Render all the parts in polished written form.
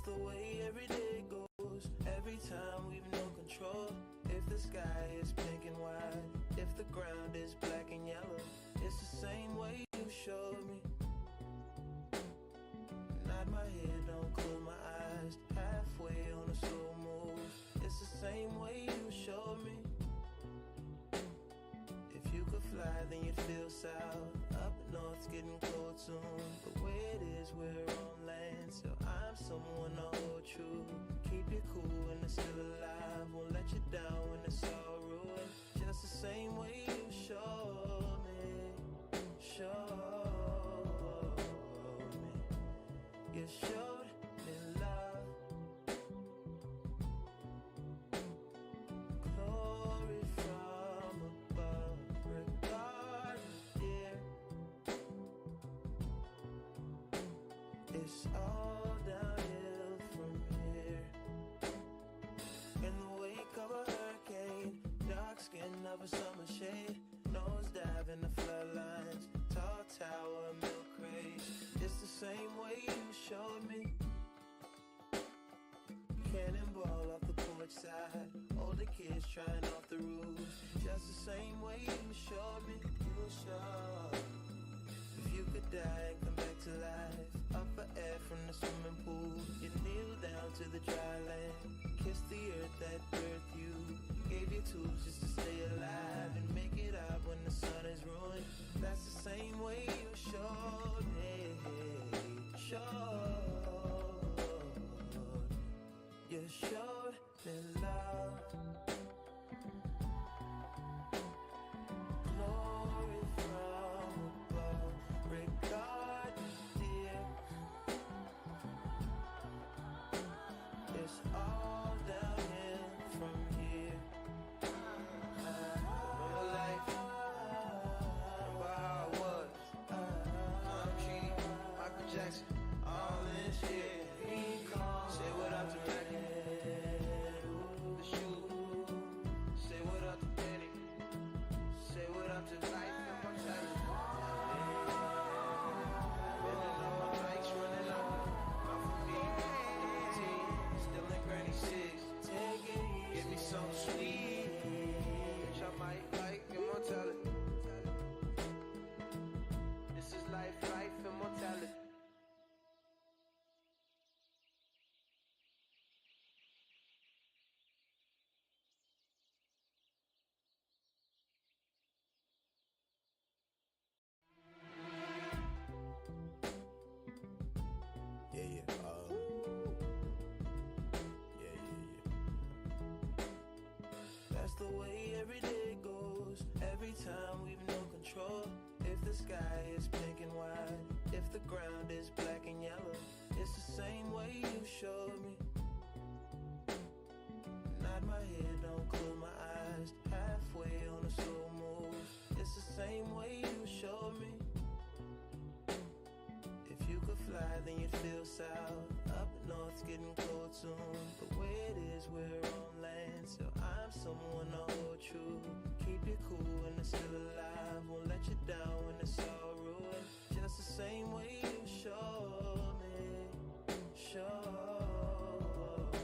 the way every day goes. Every time we've no control. If the sky is pink and white, if the ground is black and yellow, it's the same way you showed me. Nod my head, don't close my eyes. Halfway on a slow move. It's the same way you showed me. If you could fly, then you'd feel south. Up north's getting cold soon. The way it is, we're on land, so I'm someone to hold true. Keep you cool when it's still alive. Won't let you down when it's all ruined. Just the same way you showed me. Showed me. You showed me love. Glory from above. Regardless, dear. It's all downhill from here. In the wake of a hurricane, dark skin of a summer shade, nose dive in the floodlines, tall tower, milk craze. It's the same way you showed me. Cannonball off the porch side, older kids trying off the roof. Just the same way you showed me. You showed. If you could die and come back to life, up for air from the swimming pool, you kneel down to the dry land, kiss the earth that birthed you, gave you tools just to stay alive and make it out when the sun is ruined. That's the same way you showed me. Showed. You showed me love. Glory from above. Regardless, dear. It's all downhill from here. Remember life. Remember how it was. I'm G, Michael Jackson, all this shit. Say what up to Maggie, the shoe. Say what up to Benny. Say what up to life and mortality. Bending on my bikes, running up. Not for me, 18, still in granny 6. Take it easy. Give me something sweet, which I might like immortality. This is life, life, immortality. That's the way every day goes. Every time we've no control. If the sky is pink and white, if the ground is black and yellow, it's the same way you showed me. Nod my head, don't close my eyes. Halfway on a slow move. It's the same way you showed me. If you could fly, then you'd feel south. Up north's getting cold soon. The way it is, we're on land, so I'm someone to hold true. Keep you cool when it's still alive. Won't let you down when it's all ruined. Just the same way you showed me. Showed me.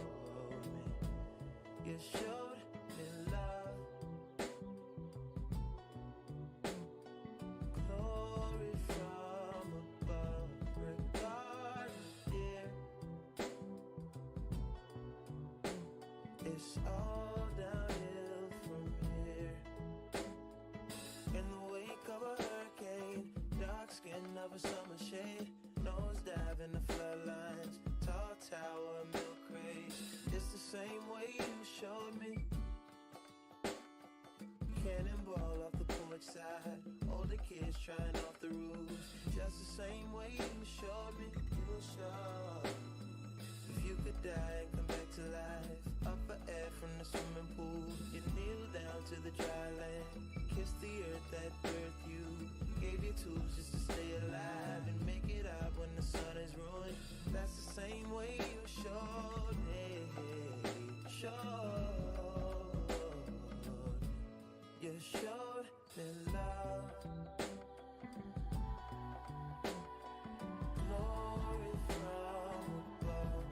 You showed me love. Glory from above. Regardless, dear. It's all downhill from here. In the wake of a hurricane, dark skin of a summer shade, nose dive in the floodlines, tall tower, milk craze. It's the same way you showed me. Cannonball off the porch side, older kids trying off the roof. Just the same way you showed me. You showed. If you could die and come back to life, up for air from the swimming pool, you kneel down to the dry land, kiss the earth that birthed you, gave you tools just to stay alive and make it out when the sun is ruined. That's the same way you showed me. Showed. You showed me love. Glory from above.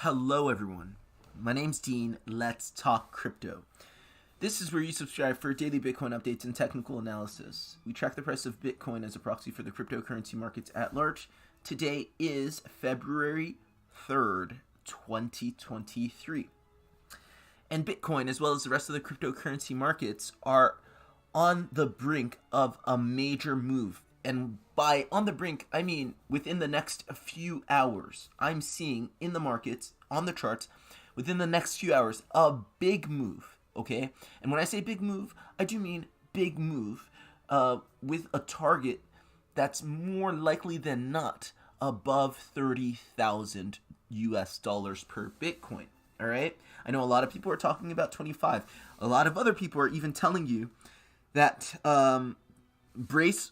Hello everyone, my name's Dean, let's talk crypto. This is where you subscribe for daily Bitcoin updates and technical analysis. We track the price of Bitcoin as a proxy for the cryptocurrency markets at large. Today is February 3rd, 2023. And Bitcoin, as well as the rest of the cryptocurrency markets, are on the brink of a major move. And by on the brink, I mean within the next few hours. I'm seeing in the markets, on the charts, within the next few hours, a big move, okay? And when I say big move, I do mean big move with a target that's more likely than not above 30,000 US dollars per Bitcoin, all right? I know a lot of people are talking about 25. A lot of other people are even telling you that brace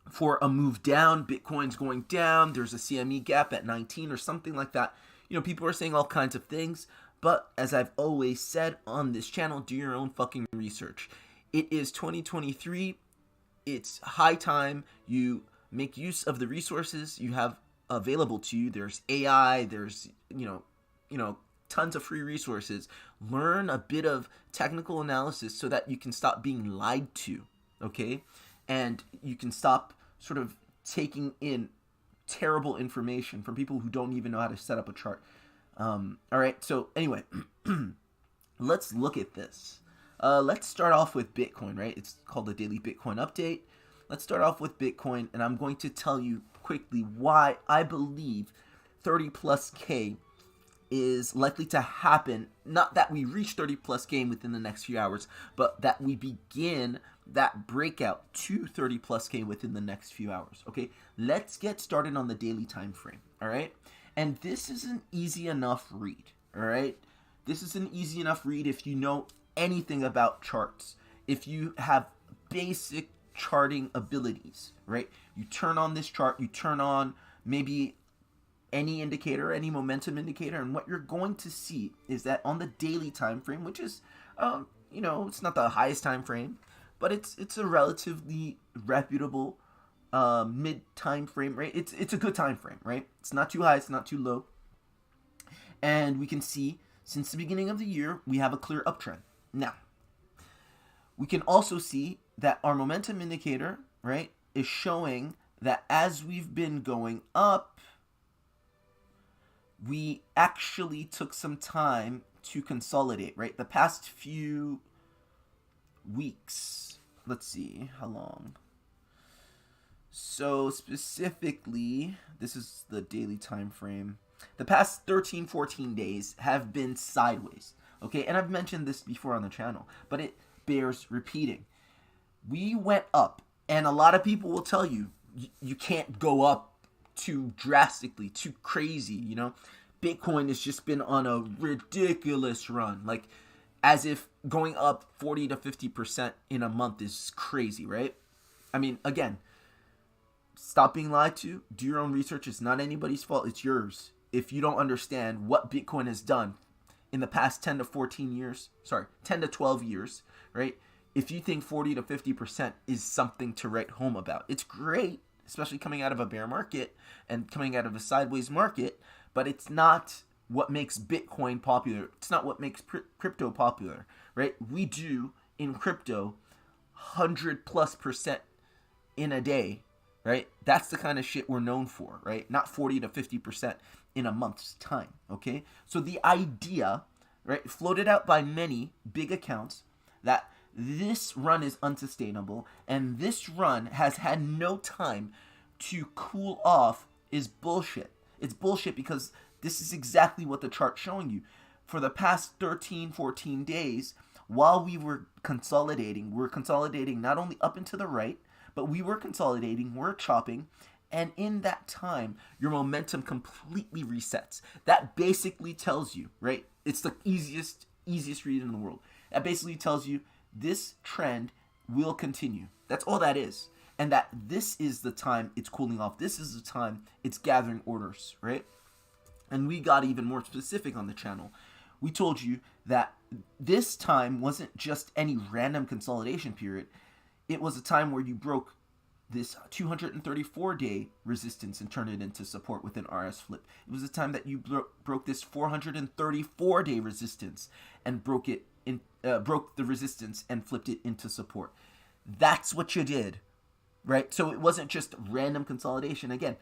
for a move down, Bitcoin's going down, there's a CME gap at 19 or something like that. You know, people are saying all kinds of things, but as I've always said on this channel, do your own fucking research. It is 2023, it's high time you make use of the resources you have available to you. There's AI, there's, you know, tons of free resources. Learn a bit of technical analysis so that you can stop being lied to, okay? And you can stop sort of taking in terrible information from people who don't even know how to set up a chart. All right, so anyway, let's look at this. Let's start off with Bitcoin, right? It's called the Daily Bitcoin Update. Let's start off with Bitcoin, and I'm going to tell you quickly why I believe 30 plus K is likely to happen. Not that we reach 30 plus K within the next few hours, but that we begin that breakout to 30 plus K within the next few hours. Okay, let's get started on the daily time frame. All right, and this is an easy enough read. All right, this is an easy enough read if you know anything about charts. If you have basic charting abilities, right? You turn on this chart, you turn on maybe any indicator, any momentum indicator, and what you're going to see is that on the daily time frame, which is it's not the highest time frame, but it's a relatively reputable mid time frame, right? It's a good time frame, right? It's not too high, it's not too low. And we can see since the beginning of the year we have a clear uptrend. Now, we can also see that our momentum indicator, right, is showing that as we've been going up, we actually took some time to consolidate, right? The past few weeks, let's see how long. So specifically, this is the daily time frame. The past 13, 14 days have been sideways, okay? And I've mentioned this before on the channel, but it bears repeating. We went up, and a lot of people will tell you, you can't go up too drastically, too crazy, you know? Bitcoin has just been on a ridiculous run, like as if going up 40 to 50% in a month is crazy, right? I mean, again, stop being lied to, do your own research. It's not anybody's fault, it's yours. If you don't understand what Bitcoin has done in the past 10 to 12 years, right? If you think 40 to 50% is something to write home about, it's great, especially coming out of a bear market and coming out of a sideways market, but it's not what makes Bitcoin popular. It's not what makes crypto popular, right? We do in crypto 100+% in a day, right? That's the kind of shit we're known for, right? Not 40 to 50% in a month's time, okay? So the idea, right, floated out by many big accounts that this run is unsustainable and this run has had no time to cool off is bullshit. It's bullshit because this is exactly what the chart's showing you. For the past 13, 14 days, while we were consolidating not only up and to the right, but we were consolidating, we're chopping, and in that time, your momentum completely resets. That basically tells you, right? It's the easiest read in the world. That basically tells you this trend will continue. That's all that is. And that this is the time it's cooling off. This is the time it's gathering orders, right? And we got even more specific on the channel. We told you that this time wasn't just any random consolidation period. It was a time where you broke this 234-day resistance and turned it into support with an RS flip. It was the time that you broke this 434-day resistance and broke the resistance and flipped it into support. That's what you did, right? So it wasn't just random consolidation. Again,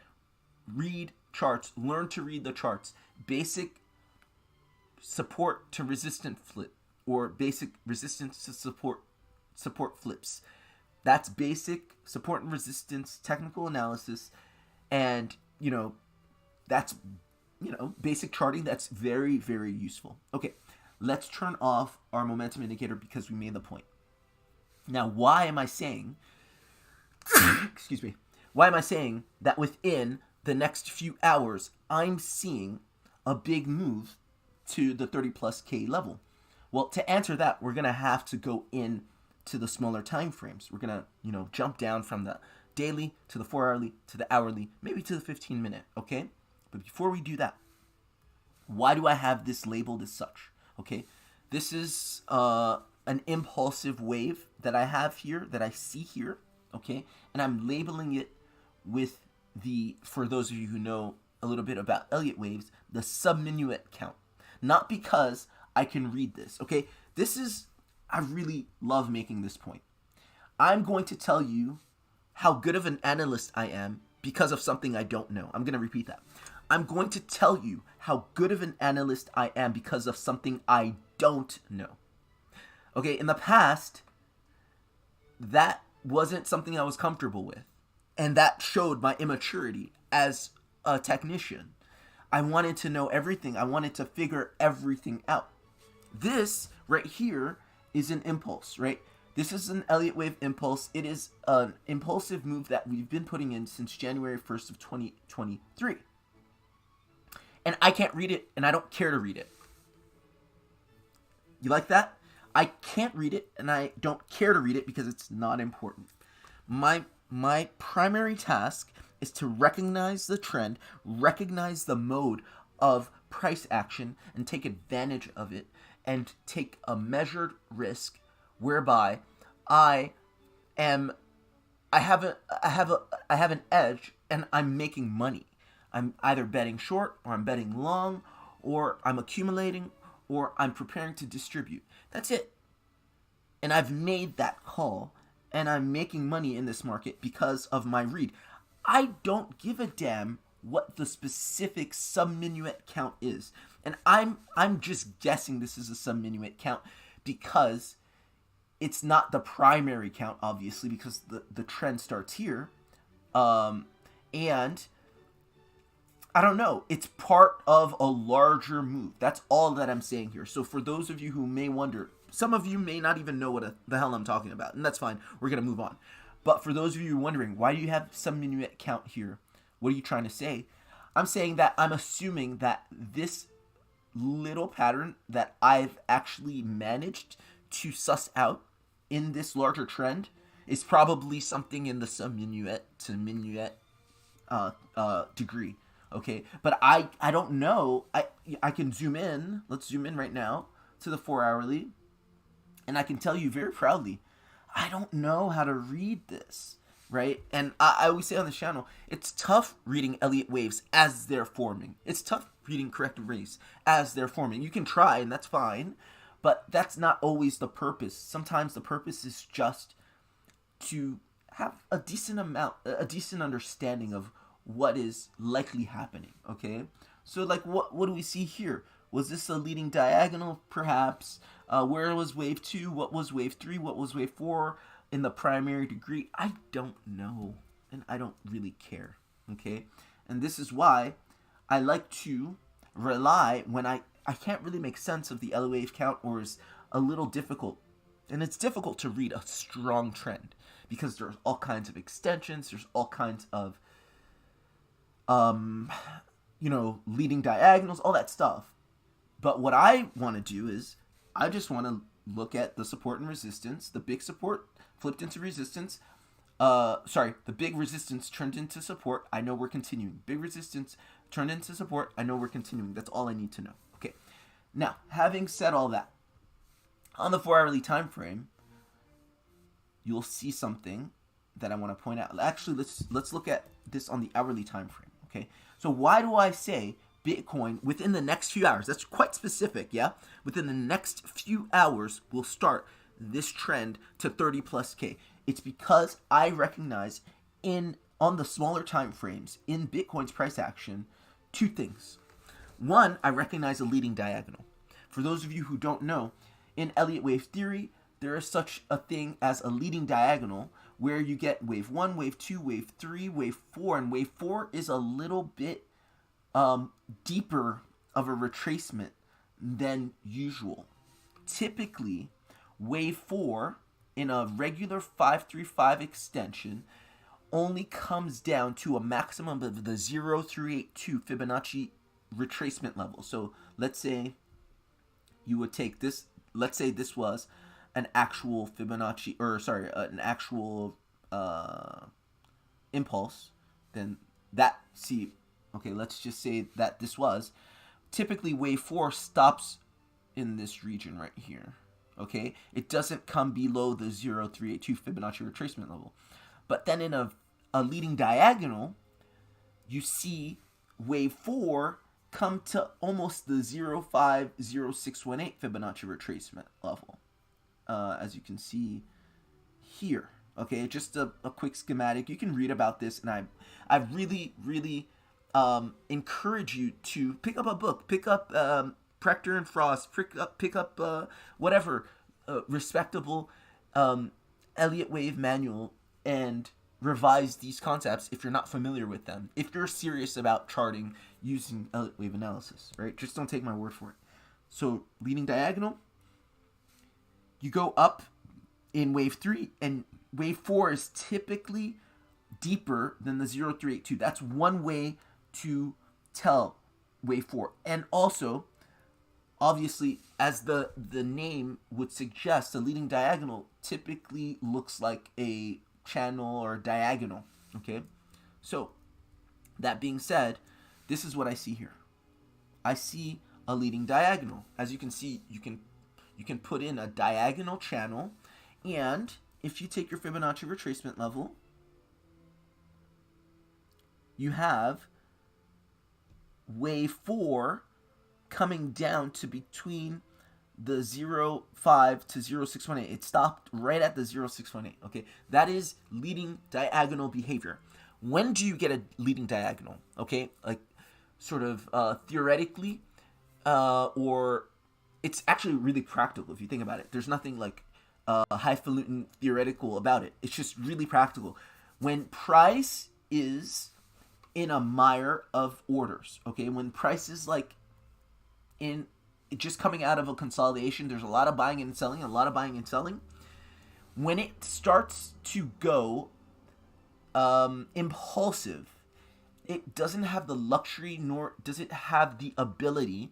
read charts, learn to read the charts. Basic support to resistant flip, or basic resistance to support flips. That's basic support and resistance technical analysis, and that's basic charting. That's very, very useful. Okay, let's turn off our momentum indicator because we made the point. Now, why am I saying excuse me, why am I saying that within the next few hours I'm seeing a big move to the 30 plus K level? Well, to answer that, we're going to have to go in to the smaller time frames. We're going to, jump down from the daily to the 4-hourly to the hourly, maybe to the 15-minute, okay? But before we do that, why do I have this labeled as such? Okay, this is an impulsive wave that I have here, that I see here, okay? And I'm labeling it with for those of you who know a little bit about Elliott waves, the subminuet count. Not because I can read this, okay? I really love making this point. I'm going to tell you how good of an analyst I am because of something I don't know. I'm going to repeat that. I'm going to tell you how good of an analyst I am because of something I don't know. Okay, in the past, that wasn't something I was comfortable with. And that showed my immaturity as a technician. I wanted to know everything. I wanted to figure everything out. This right here is an impulse, right? This is an Elliott wave impulse. It is an impulsive move that we've been putting in since January 1st of 2023. And I can't read it, and I don't care to read it. You like that? I can't read it, and I don't care to read it because it's not important. My primary task is to recognize the trend, recognize the mode of price action, and take advantage of it, and take a measured risk whereby I have an edge and I'm making money. I'm either betting short, or I'm betting long, or I'm accumulating, or I'm preparing to distribute. That's it. And I've made that call, and I'm making money in this market because of my read. I don't give a damn what the specific subminuet count is. And I'm just guessing this is a subminuet count because it's not the primary count, obviously, because the trend starts here. And I don't know. It's part of a larger move. That's all that I'm saying here. So for those of you who may wonder, some of you may not even know what the hell I'm talking about, and that's fine. We're going to move on. But for those of you wondering, why do you have some minuet count here? What are you trying to say? I'm saying that I'm assuming that this little pattern that I've actually managed to suss out in this larger trend is probably something in the subminuet to minuet degree. Okay, but I don't know. I can zoom in. Let's zoom in right now to the 4-hourly, and I can tell you very proudly, I don't know how to read this, right? And I always say on the channel, it's tough reading Elliott waves as they're forming. It's tough reading corrective waves as they're forming. You can try, and that's fine, but that's not always the purpose. Sometimes the purpose is just to have a decent understanding of what is likely happening, okay? So, like, what do we see here? Was this a leading diagonal, perhaps? Where was wave 2? What was wave 3? What was wave 4 in the primary degree? I don't know, and I don't really care, okay? And this is why I like to rely when I can't really make sense of the Elliott wave count, or is a little difficult. And it's difficult to read a strong trend because there's all kinds of extensions, there's all kinds of leading diagonals, all that stuff. But what I want to do is I just want to look at the support and resistance. The big support flipped into resistance. The big resistance turned into support. I know we're continuing. Big resistance turned into support. I know we're continuing. That's all I need to know. Okay. Now, having said all that, on the 4-hourly time frame, you'll see something that I want to point out. Actually, let's look at this on the hourly time frame. Okay, so why do I say Bitcoin within the next few hours? That's quite specific, yeah. Within the next few hours, we'll start this trend to 30 plus K. It's because I recognize on the smaller time frames in Bitcoin's price action, two things. One, I recognize a leading diagonal. For those of you who don't know, in Elliott wave theory, there is such a thing as a leading diagonal where you get wave 1, wave 2, wave 3, wave 4, and wave 4 is a little bit deeper of a retracement than usual. Typically, wave 4 in a regular 535 extension only comes down to a maximum of the 0.382 Fibonacci retracement level. So let's say you would take this, let's say this was an actual Fibonacci, an actual impulse, then that, let's just say that this was, typically wave 4 stops in this region right here, okay? It doesn't come below the 0.382 Fibonacci retracement level. But then in a leading diagonal, you see wave 4 come to almost the 0.50618 Fibonacci retracement level, as you can see here. Okay, just a quick schematic. You can read about this, and I really encourage you to pick up a book, pick up Prechter and Frost, pick up whatever respectable Elliott wave manual, and revise these concepts if you're not familiar with them. If you're serious about charting using Elliott wave analysis, right? Just don't take my word for it. So leading diagonal, you go up in wave 3, and wave 4 is typically deeper than the 0.382. That's one way to tell wave 4. And also, obviously, as the name would suggest, the leading diagonal typically looks like a channel or diagonal, okay? So, that being said, this is what I see here. I see a leading diagonal. As you can see, you can put in a diagonal channel, and if you take your Fibonacci retracement level, you have wave 4 coming down to between the 0.5 to 0.618. It stopped right at the 0.618. Okay, that is leading diagonal behavior. When do you get a leading diagonal? Okay, like sort of theoretically, or it's actually really practical if you think about it. There's nothing like highfalutin theoretical about it. It's just really practical. When price is in a mire of orders, okay, when price is like in just coming out of a consolidation, there's a lot of buying and selling, when it starts to go impulsive, it doesn't have the luxury, nor does it have the ability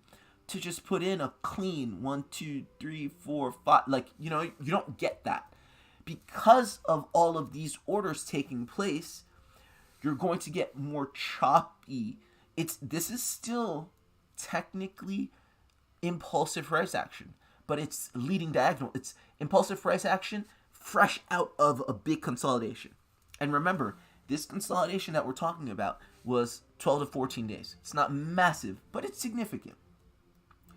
to just put in a clean 1, 2, 3, 4, 5. Like, you don't get that. Because of all of these orders taking place, you're going to get more choppy. This is still technically impulsive price action, but it's leading diagonal. It's impulsive price action fresh out of a big consolidation. And remember, this consolidation that we're talking about was 12 to 14 days. It's not massive, but it's significant.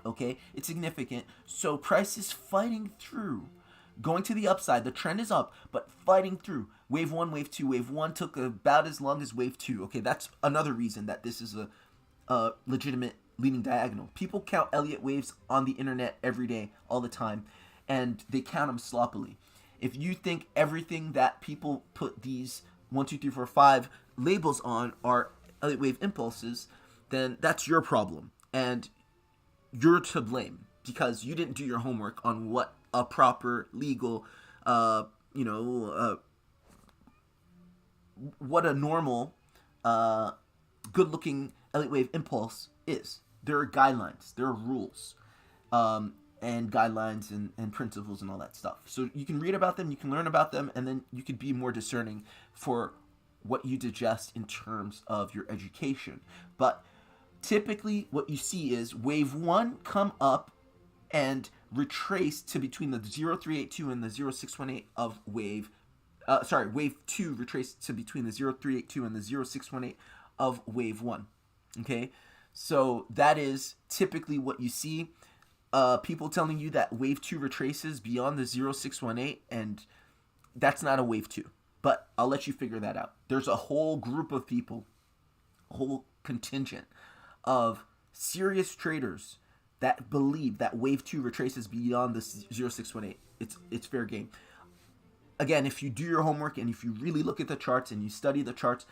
Okay, it's significant. So price is fighting through, going to the upside. The trend is up, but fighting through. Wave 1, wave 2. Wave 1 took about as long as wave 2. Okay, that's another reason that this is a legitimate leading diagonal. People count Elliott waves on the internet every day, all the time, and they count them sloppily. If you think everything that people put these 1, 2, 3, 4, 5 labels on are Elliott wave impulses, then that's your problem, and you're to blame because you didn't do your homework on what a proper legal, what a normal, good-looking Elliott wave impulse is. There are guidelines, there are rules, and guidelines and principles and all that stuff. So you can read about them, you can learn about them, and then you could be more discerning for what you digest in terms of your education. But typically what you see is wave 1 come up and retrace to between the 0.382 and the 0.618 of wave wave 2 retraced to between the 0382 and the 0618 of wave 1. Okay, so that is typically what you see. People telling you that wave 2 retraces beyond the 0618, and that's not a wave 2. But I'll let you figure that out. There's a whole group of people, a whole contingent of serious traders that believe that wave 2 retraces beyond the 0618. It's fair game. Again, if you do your homework and if you really look at the charts and you study the charts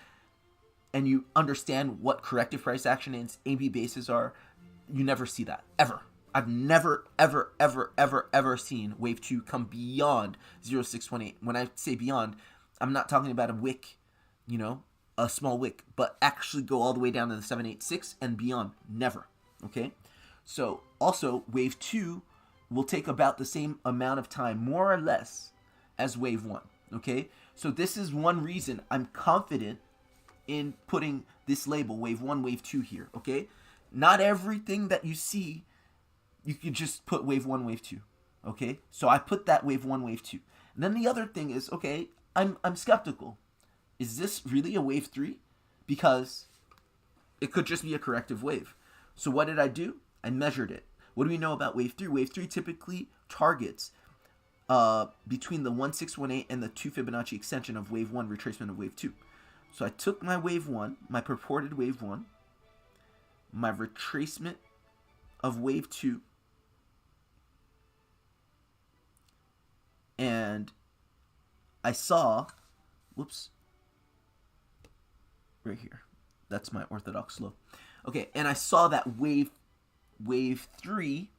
and you understand what corrective price action is, AB bases are, you never see that, ever. I've never, ever, ever, ever, ever seen wave 2 come beyond 0618. When I say beyond, I'm not talking about a wick, a small wick, but actually go all the way down to the 786 and beyond. Never. Okay? So, also, wave 2 will take about the same amount of time, more or less, as wave 1. Okay? So, this is one reason I'm confident in putting this label, wave 1, wave 2 here. Okay? Not everything that you see, you could just put wave 1, wave 2. Okay? So, I put that wave 1, wave 2. And then the other thing is, okay, I'm skeptical. Is this really a wave 3? Because it could just be a corrective wave. So what did I do? I measured it. What do we know about wave 3? Wave 3 typically targets between the 1618 and the 2 Fibonacci extension of wave 1, retracement of wave 2. So I took my wave 1, my purported wave 1, my retracement of wave 2, and I saw, right here. That's my orthodox low. Okay, and I saw that wave 3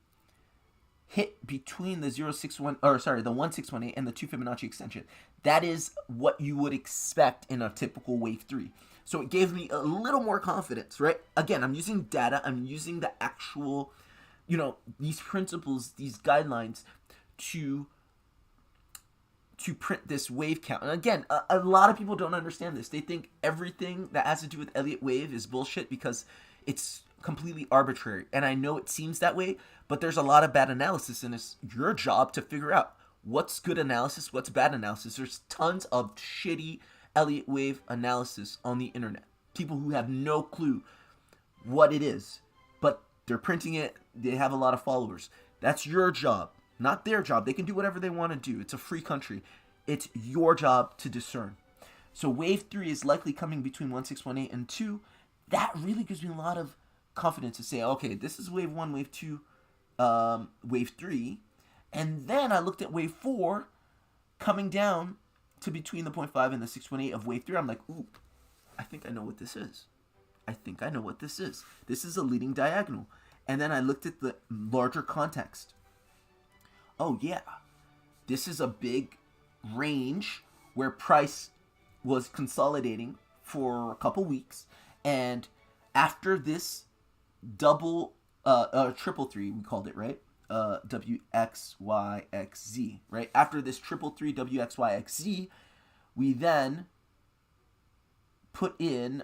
hit between the 1618 and the 2 Fibonacci extension. That is what you would expect in a typical wave 3. So it gave me a little more confidence, right? Again, I'm using data. I'm using the actual, these principles, these guidelines to print this wave count. And again, a lot of people don't understand this. They think everything that has to do with Elliott wave is bullshit because it's completely arbitrary. And I know it seems that way, but there's a lot of bad analysis, and it's your job to figure out what's good analysis, what's bad analysis. There's tons of shitty Elliott wave analysis on the internet. People who have no clue what it is, but they're printing it. They have a lot of followers. That's your job. Not their job. They can do whatever they want to do. It's a free country. It's your job to discern. So wave 3 is likely coming between 1618 and 2. That really gives me a lot of confidence to say, okay, this is wave 1, wave 2, wave 3. And then I looked at wave 4 coming down to between the 0.5 and the 618 of wave 3. I'm like, ooh, I think I know what this is. This is a leading diagonal. And then I looked at the larger context. Oh yeah, this is a big range where price was consolidating for a couple weeks, and after this triple three, we called it, right? WXYXZ, right? After this triple three WXYXZ, we then put in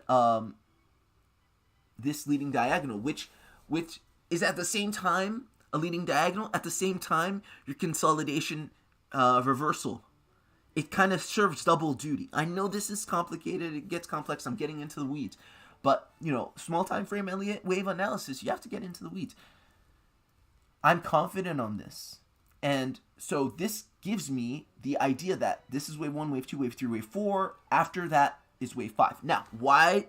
this leading diagonal, which is at the same time a leading diagonal, at the same time your consolidation reversal. It kind of serves double duty. I know this is complicated. It gets complex. I'm getting into the weeds. But, small time frame Elliott wave analysis, you have to get into the weeds. I'm confident on this. And so this gives me the idea that this is wave 1, wave 2, wave 3, wave 4. After that is wave 5. Now, why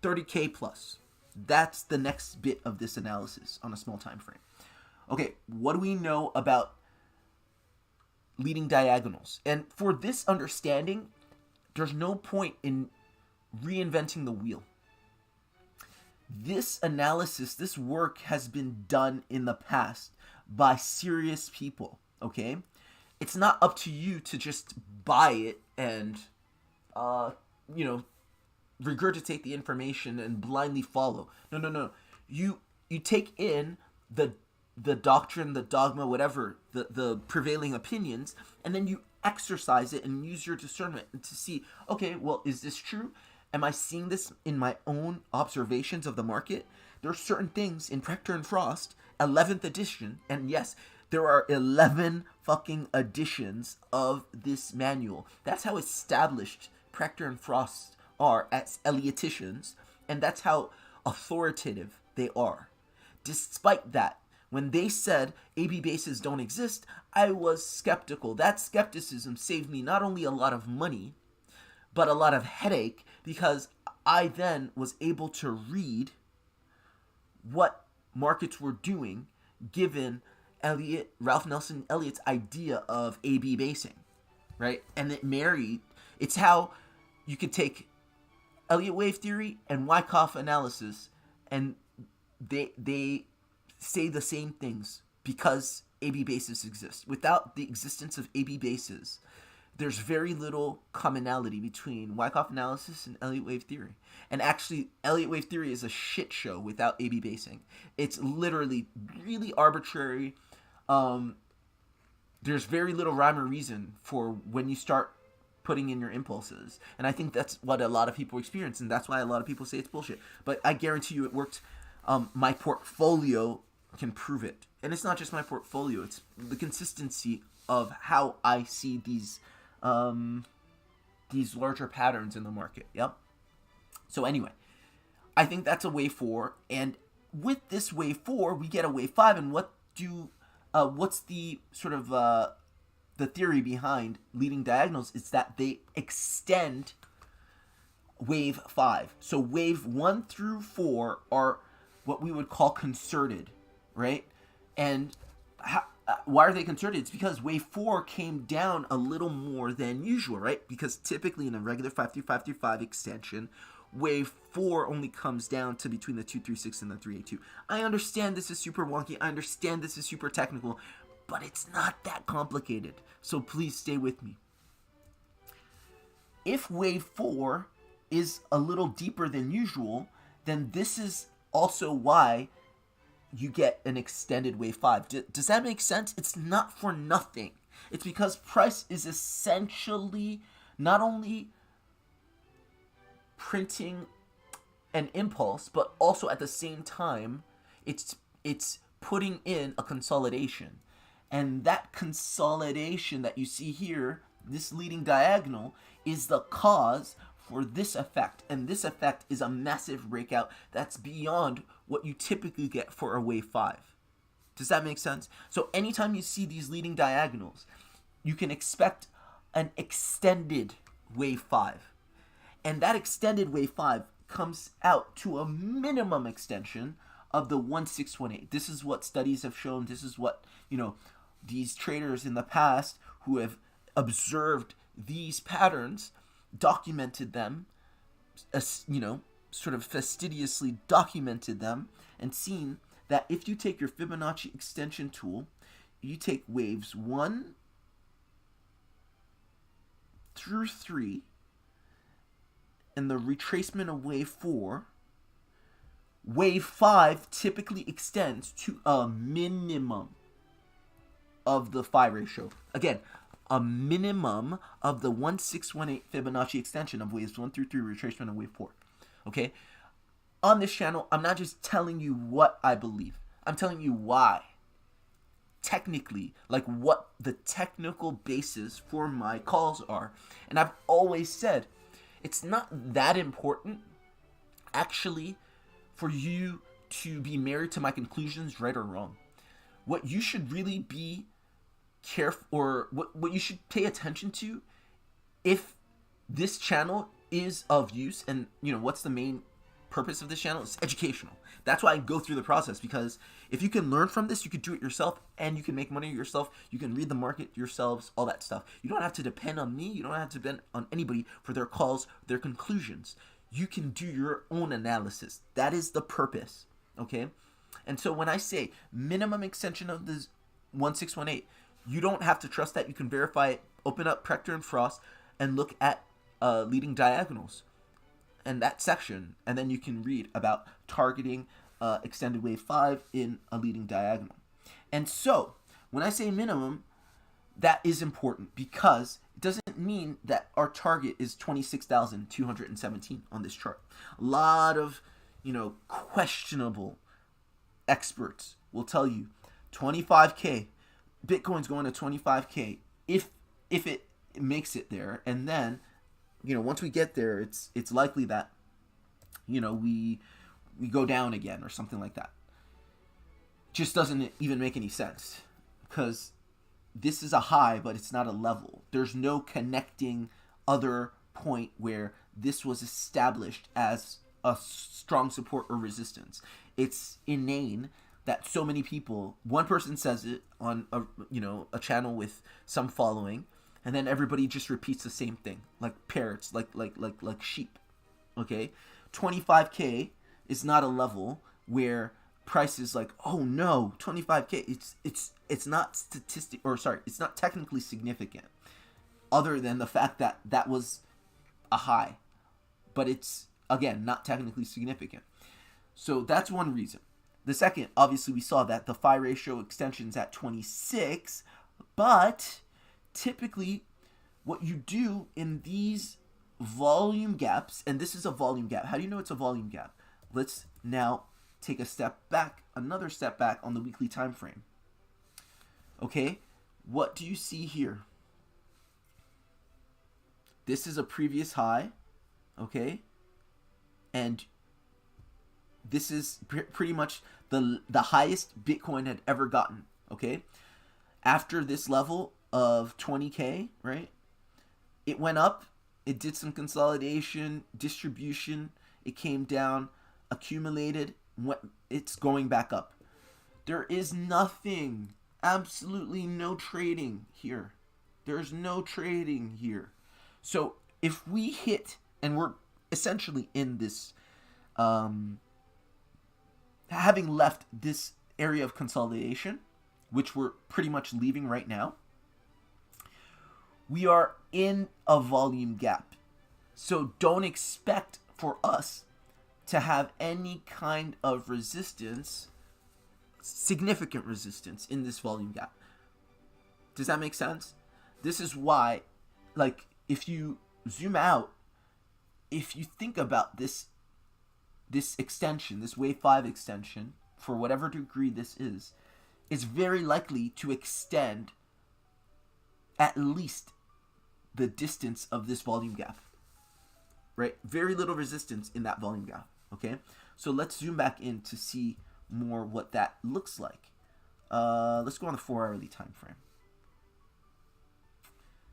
30K plus? That's the next bit of this analysis on a small time frame. Okay, what do we know about leading diagonals? And for this understanding, there's no point in reinventing the wheel. This analysis, this work has been done in the past by serious people, okay? It's not up to you to just buy it and, regurgitate the information and blindly follow. No. You take in the doctrine, the dogma, whatever, the prevailing opinions, and then you exercise it and use your discernment to see, okay, well, is this true? Am I seeing this in my own observations of the market? There are certain things in Prechter and Frost, 11th edition, and yes, There are 11 fucking editions of this manual. That's how established Proctor and Frost are as Elliotticians, and that's how authoritative they are. Despite that, when they said AB bases don't exist, I was skeptical. That skepticism saved me not only a lot of money, but a lot of headache, because I then was able to read what markets were doing given Ralph Nelson Elliott's idea of AB basing, right? And it's how you could take Elliott wave theory and Wyckoff analysis, and they say the same things because AB bases exist. Without the existence of AB bases, there's very little commonality between Wyckoff analysis and Elliott wave theory. And actually, Elliott wave theory is a shit show without AB basing. It's literally really arbitrary. There's very little rhyme or reason for when you start putting in your impulses. And I think that's what a lot of people experience, and that's why a lot of people say it's bullshit. But I guarantee you it worked. My portfolio can prove it. And it's not just my portfolio, it's the consistency of how I see these larger patterns in the market. Yep. So anyway, I think that's a wave 4, and with this wave 4, we get a wave 5. And what's the sort of the theory behind leading diagonals? Is that they extend wave 5. So wave 1 through 4 are what we would call concerted, right? And why are they concerted? It's because wave 4 came down a little more than usual, right? Because typically in a regular 535 extension, wave 4 only comes down to between the 236 and the 382. I understand this is super wonky. I understand this is super technical, but it's not that complicated. So please stay with me. If wave 4 is a little deeper than usual, then this is also why you get an extended wave 5. Does that make sense? It's not for nothing. It's because price is essentially not only printing an impulse, but also at the same time, it's putting in a consolidation. And that consolidation that you see here, this leading diagonal, is the cause for this effect. And this effect is a massive breakout that's beyond what you typically get for a wave 5. Does that make sense? So anytime you see these leading diagonals, you can expect an extended wave 5. And that extended wave 5 comes out to a minimum extension of the 1618. This is what studies have shown. This is what, these traders in the past who have observed these patterns, documented them, sort of fastidiously documented them, and seen that if you take your Fibonacci extension tool, you take waves 1 through 3, and the retracement of wave 4, wave 5 typically extends to a minimum of the phi ratio. Again, a minimum of the 1618 Fibonacci extension of waves 1 through 3, retracement of wave 4. Okay? On this channel, I'm not just telling you what I believe. I'm telling you why. Technically, like what the technical basis for my calls are. And I've always said, it's not that important, actually, for you to be married to my conclusions, right or wrong. What you should really be careful, or what you should pay attention to, if this channel is of use, and what's the main purpose of this channel? It's educational. That's why I go through the process, because if you can learn from this, you can do it yourself, and you can make money yourself. You can read the market yourselves, all that stuff. You don't have to depend on me. You don't have to depend on anybody for their calls, their conclusions. You can do your own analysis. That is the purpose, okay? And so when I say minimum extension of the 1618, you don't have to trust that. You can verify it. Open up Proctor and Frost and look at leading diagonals and that section, and then you can read about targeting extended wave 5 in a leading diagonal. And so when I say minimum, that is important, because it doesn't mean that our target is 26,217 on this chart. A lot of questionable experts will tell you 25K, Bitcoin's going to 25K if it makes it there, and then, once we get there, it's likely that, we go down again or something like that. Just doesn't even make any sense, because this is a high, but it's not a level. There's no connecting other point where this was established as a strong support or resistance. It's inane that so many people, one person says it on a channel with some following, and then everybody just repeats the same thing, like parrots, like sheep. Okay, 25K is not a level where price is like, oh no, 25K. It's not it's not technically significant, other than the fact that that was a high, but it's, again, not technically significant. So that's one reason. The second, obviously, we saw that the phi ratio extension's at 26, but typically what you do in these volume gaps, and this is a volume gap. How do you know it's a volume gap? Let's now take another step back on the weekly time frame. Okay, what do you see here? This is a previous high, okay? And this is pretty much the highest Bitcoin had ever gotten, okay? After this level of 20K, right? It went up, it did some consolidation, distribution, it came down, accumulated, it's going back up. There is nothing, absolutely no trading here. There's no trading here. So if we hit, and we're essentially in this, having left this area of consolidation, which we're pretty much leaving right now, we are in a volume gap. So don't expect for us to have any kind of resistance, significant resistance in this volume gap. Does that make sense? This is why, like, if you zoom out, if you think about this extension, this wave 5 extension, for whatever degree this is very likely to extend at least the distance of this volume gap, right? Very little resistance in that volume gap, okay? So let's zoom back in to see more what that looks like. Let's go on the 4-hourly time frame.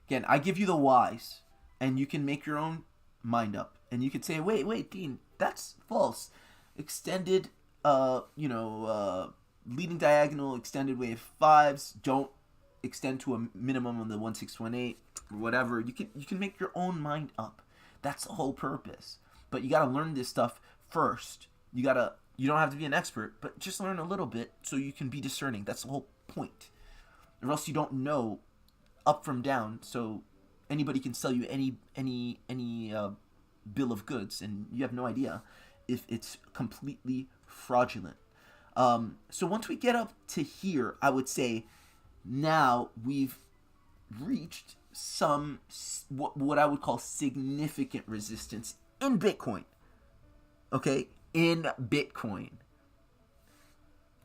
Again, I give you the whys, and you can make your own mind up. And you could say, wait, Dean, that's false. Extended, leading diagonal extended wave 5s don't extend to a minimum on the 1618 or whatever. You can make your own mind up. That's the whole purpose. But you got to learn this stuff first. You don't have to be an expert, but just learn a little bit so you can be discerning. That's the whole point. Or else you don't know up from down, so anybody can sell you any bill of goods, and you have no idea if it's completely fraudulent. So once we get up to here, I would say now we've reached some what I would call significant resistance in Bitcoin. Okay, in Bitcoin.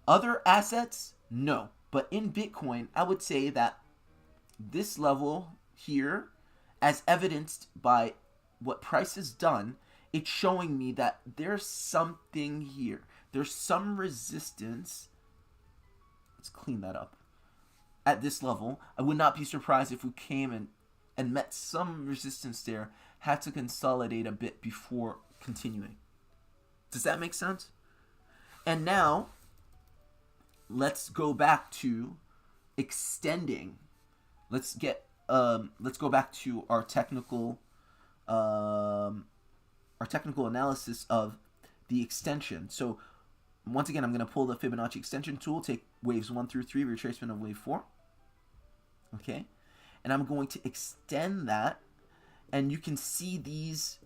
Other assets, no, but in Bitcoin, I would say that this level here, as evidenced by what price has done, it's showing me that there's something here. There's some resistance. Let's clean that up. At this level, I would not be surprised if we came and met some resistance there, had to consolidate a bit before continuing. Does that make sense? And now, let's go back to extending. Let's go back to our technical analysis of the extension. So once again, I'm going to pull the Fibonacci extension tool, take waves 1 through 3, retracement of wave 4. Okay, and I'm going to extend that, and you can see these.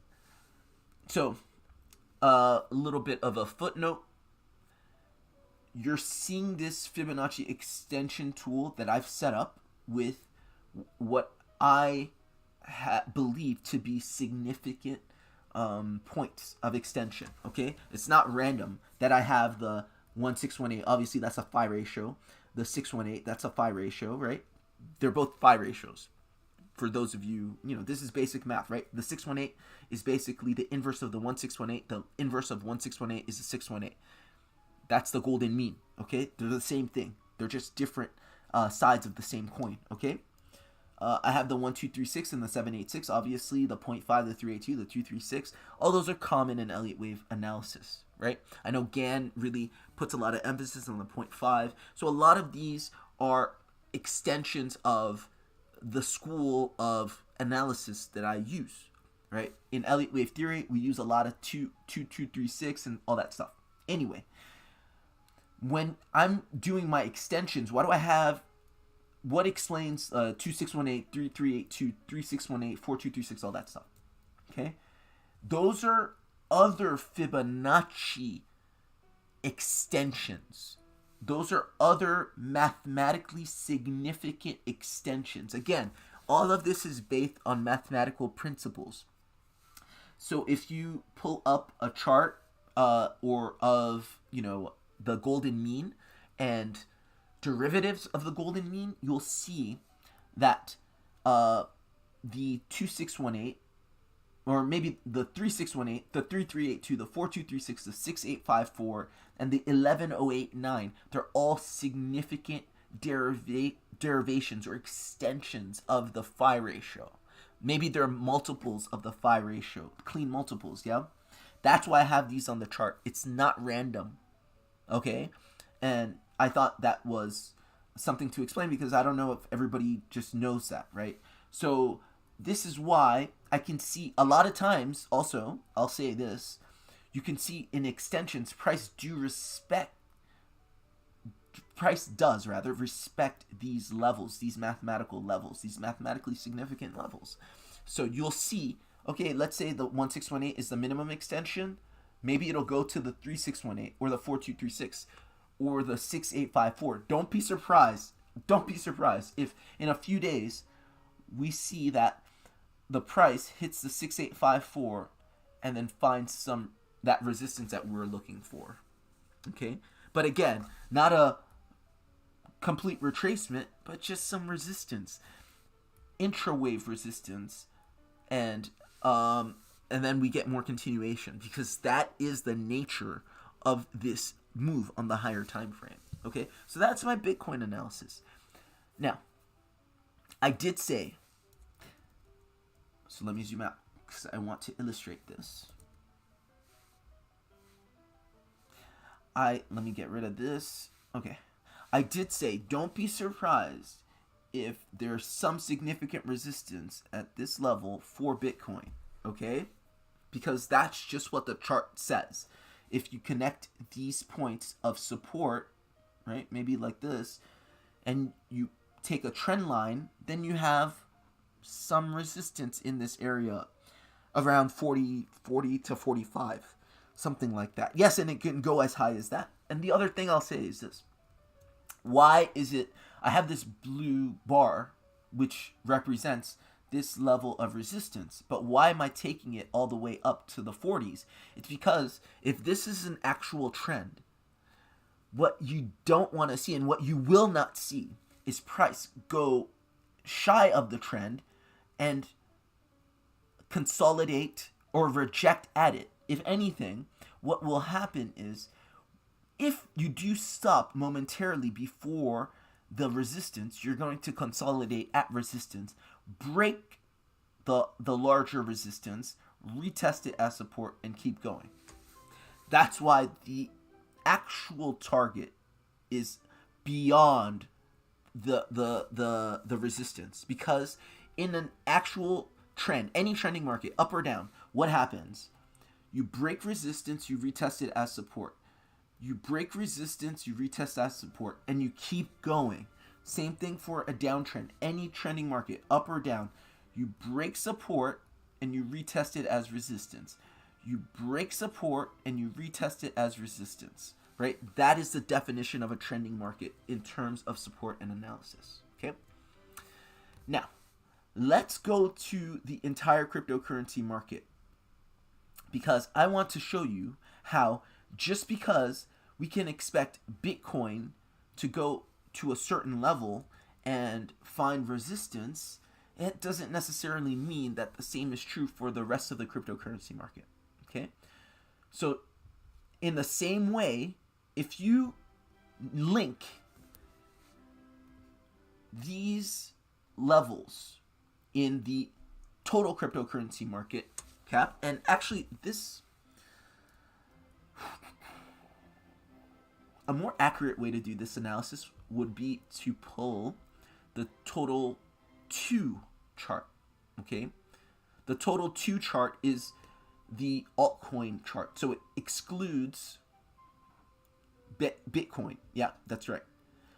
So a little bit of a footnote. You're seeing this Fibonacci extension tool that I've set up with what I believe to be significant points of extension. Okay, it's not random that I have the 1618. Obviously, that's a phi ratio. the 618, that's a phi ratio, right? They're both phi ratios. For those of you, this is basic math, right? The 618 is basically the inverse of the 1618. The inverse of 1618 is the 618. That's the golden mean, okay? They're the same thing. They're just different sides of the same coin, okay? I have the 1236 and the 786, obviously, the 0.5, the 382, the 236. All those are common in Elliott wave analysis, right? I know Gann really puts a lot of emphasis on the 0.5. So a lot of these are extensions of the school of analysis that I use, right? In Elliott wave theory, we use a lot of 236 and all that stuff. Anyway, when I'm doing my extensions, what do I have? What explains 2618, 3382, 3618, 4236, all that stuff? Okay? Those are other Fibonacci extensions. Those are other mathematically significant extensions. Again, all of this is based on mathematical principles. So if you pull up a chart or of, the golden mean and derivatives of the golden mean, you'll see that the 2618, or maybe the 3618, the 3382, the 4236, the 6854, and the 11089, they're all significant derivations or extensions of the phi ratio. Maybe they're multiples of the phi ratio, clean multiples, yeah? That's why I have these on the chart. It's not random, okay? And I thought that was something to explain because I don't know if everybody just knows that, right? So this is why I can see a lot of times, also, I'll say this, you can see in extensions, price does respect these levels, these mathematical levels, these mathematically significant levels. So you'll see, okay, let's say the 1618 is the minimum extension. Maybe it'll go to the 3618 or the 4236 or the 6854. Don't be surprised. Don't be surprised if in a few days we see that the price hits the 6854 and then finds that resistance that we're looking for. Okay? But again, not a complete retracement, but just some resistance. Intra-wave resistance, and then we get more continuation because that is the nature of this move on the higher time frame. Okay? So that's my Bitcoin analysis. Now, I did say, so let me zoom out because I want to illustrate this. Let me get rid of this. Okay. I did say, don't be surprised if there's some significant resistance at this level for Bitcoin. Okay? Because that's just what the chart says. If you connect these points of support, right, maybe like this, and you take a trend line, then you have some resistance in this area around 40 to 45, something like that. Yes, and it can go as high as that. And the other thing I'll say is this. Why is it I have this blue bar which represents this level of resistance, but why am I taking it all the way up to the 40s? It's because if this is an actual trend, what you don't want to see and what you will not see is price go shy of the trend and consolidate or reject at it. If anything, what will happen is if you do stop momentarily before the resistance, you're going to consolidate at resistance, break the larger resistance, retest it as support, and keep going. That's why the actual target is beyond the resistance, because in an actual trend, any trending market, up or down, what happens? You break resistance, you retest it as support. You break resistance, you retest as support, and you keep going. Same thing for a downtrend. Any trending market, up or down, you break support and you retest it as resistance. You break support and you retest it as resistance, right? That is the definition of a trending market in terms of support and analysis, okay? Now, let's go to the entire cryptocurrency market because I want to show you how just because we can expect Bitcoin to go to a certain level and find resistance, it doesn't necessarily mean that the same is true for the rest of the cryptocurrency market. Okay? So in the same way, if you link these levels in the total cryptocurrency market cap, and actually this, a more accurate way to do this analysis would be to pull the total 2 chart. Okay? The total 2 chart is the altcoin chart. So it excludes Bitcoin. Yeah, that's right.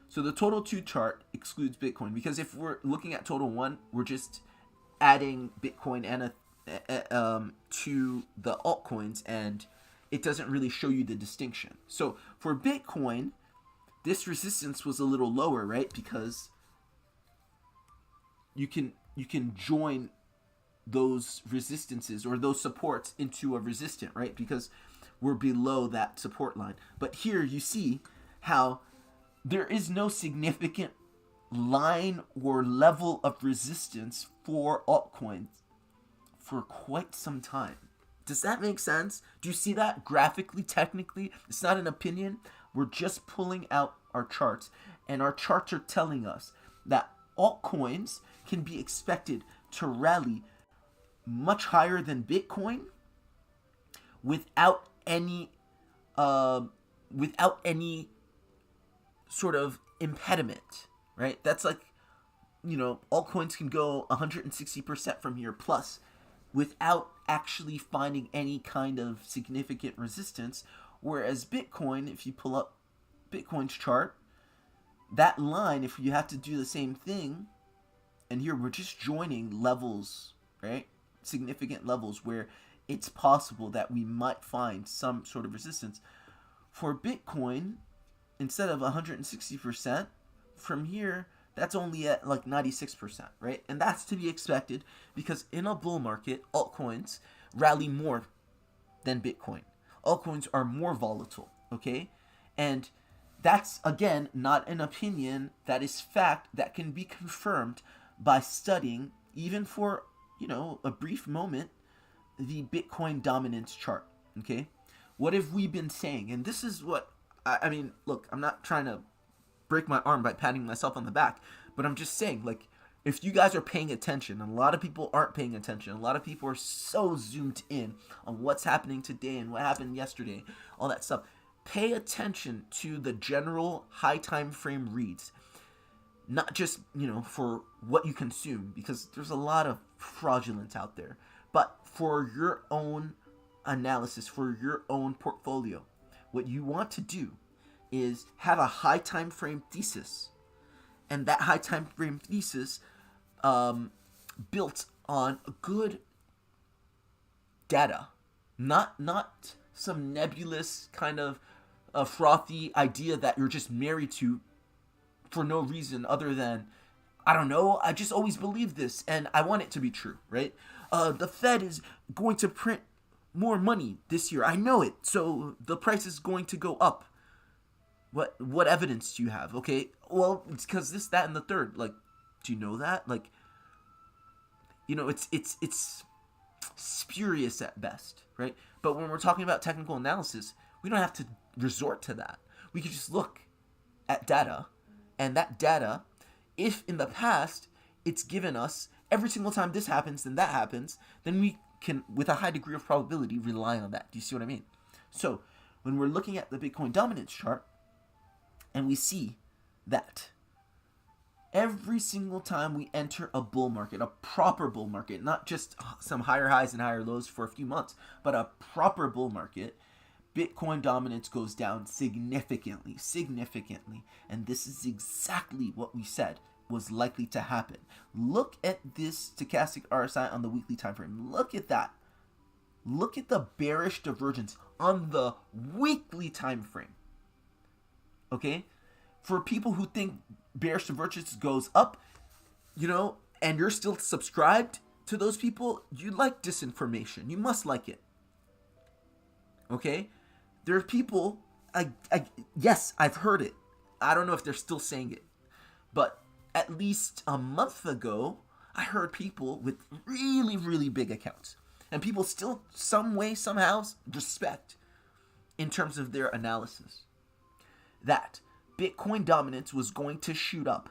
So the total 2 chart excludes Bitcoin, because if we're looking at total 1, we're just adding Bitcoin and to the altcoins, and it doesn't really show you the distinction. So for Bitcoin, this resistance was a little lower, right? Because you can join those resistances or those supports into a resistant, right? Because we're below that support line. But here you see how there is no significant line or level of resistance for altcoins for quite some time. Does that make sense? Do you see that graphically, technically? It's not an opinion. We're just pulling out our charts, and our charts are telling us that altcoins can be expected to rally much higher than Bitcoin without any sort of impediment, right? That's like, altcoins can go 160% from here plus without actually finding any kind of significant resistance. Whereas Bitcoin, if you pull up Bitcoin's chart, that line, if you have to do the same thing, and here we're just joining levels, right? Significant levels where it's possible that we might find some sort of resistance. For Bitcoin, instead of 160%, from here, that's only at like 96%, right? And that's to be expected because in a bull market, altcoins rally more than Bitcoin. Altcoins are more volatile, okay? And that's, again, not an opinion. That is fact that can be confirmed by studying, even for, a brief moment, the Bitcoin dominance chart, okay? What have we been saying? And this is what, I mean, look, I'm not trying to break my arm by patting myself on the back, but I'm just saying, like, if you guys are paying attention, and a lot of people aren't paying attention, a lot of people are so zoomed in on what's happening today and what happened yesterday, all that stuff, pay attention to the general high time frame reads. Not just, for what you consume, because there's a lot of fraudulence out there, but for your own analysis, for your own portfolio. What you want to do is have a high time frame thesis, and that high time frame thesis built on good data, not some nebulous kind of a frothy idea that you're just married to for no reason other than, I don't know, I just always believe this and I want it to be true, right? The Fed is going to print more money this year. I know it. So the price is going to go up. What evidence do you have? Okay, well, it's because this, that, and the third. Like, do you know that? Like, it's spurious at best, right? But when we're talking about technical analysis, we don't have to resort to that. We can just look at data, and that data, if in the past it's given us every single time this happens, then that happens, then we can, with a high degree of probability, rely on that. Do you see what I mean? So when we're looking at the Bitcoin dominance chart, and we see that every single time we enter a bull market, a proper bull market, not just some higher highs and higher lows for a few months, but a proper bull market, Bitcoin dominance goes down significantly. And this is exactly what we said was likely to happen. Look at this stochastic RSI on the weekly time frame. Look at that. Look at the bearish divergence on the weekly time frame. Okay? For people who think bearish divergence goes up, and you're still subscribed to those people, you like disinformation. You must like it. Okay? There are people, yes, I've heard it. I don't know if they're still saying it, But at least a month ago, I heard people with really, really big accounts. And people still, some way, somehow, respect in terms of their analysis that Bitcoin dominance was going to shoot up.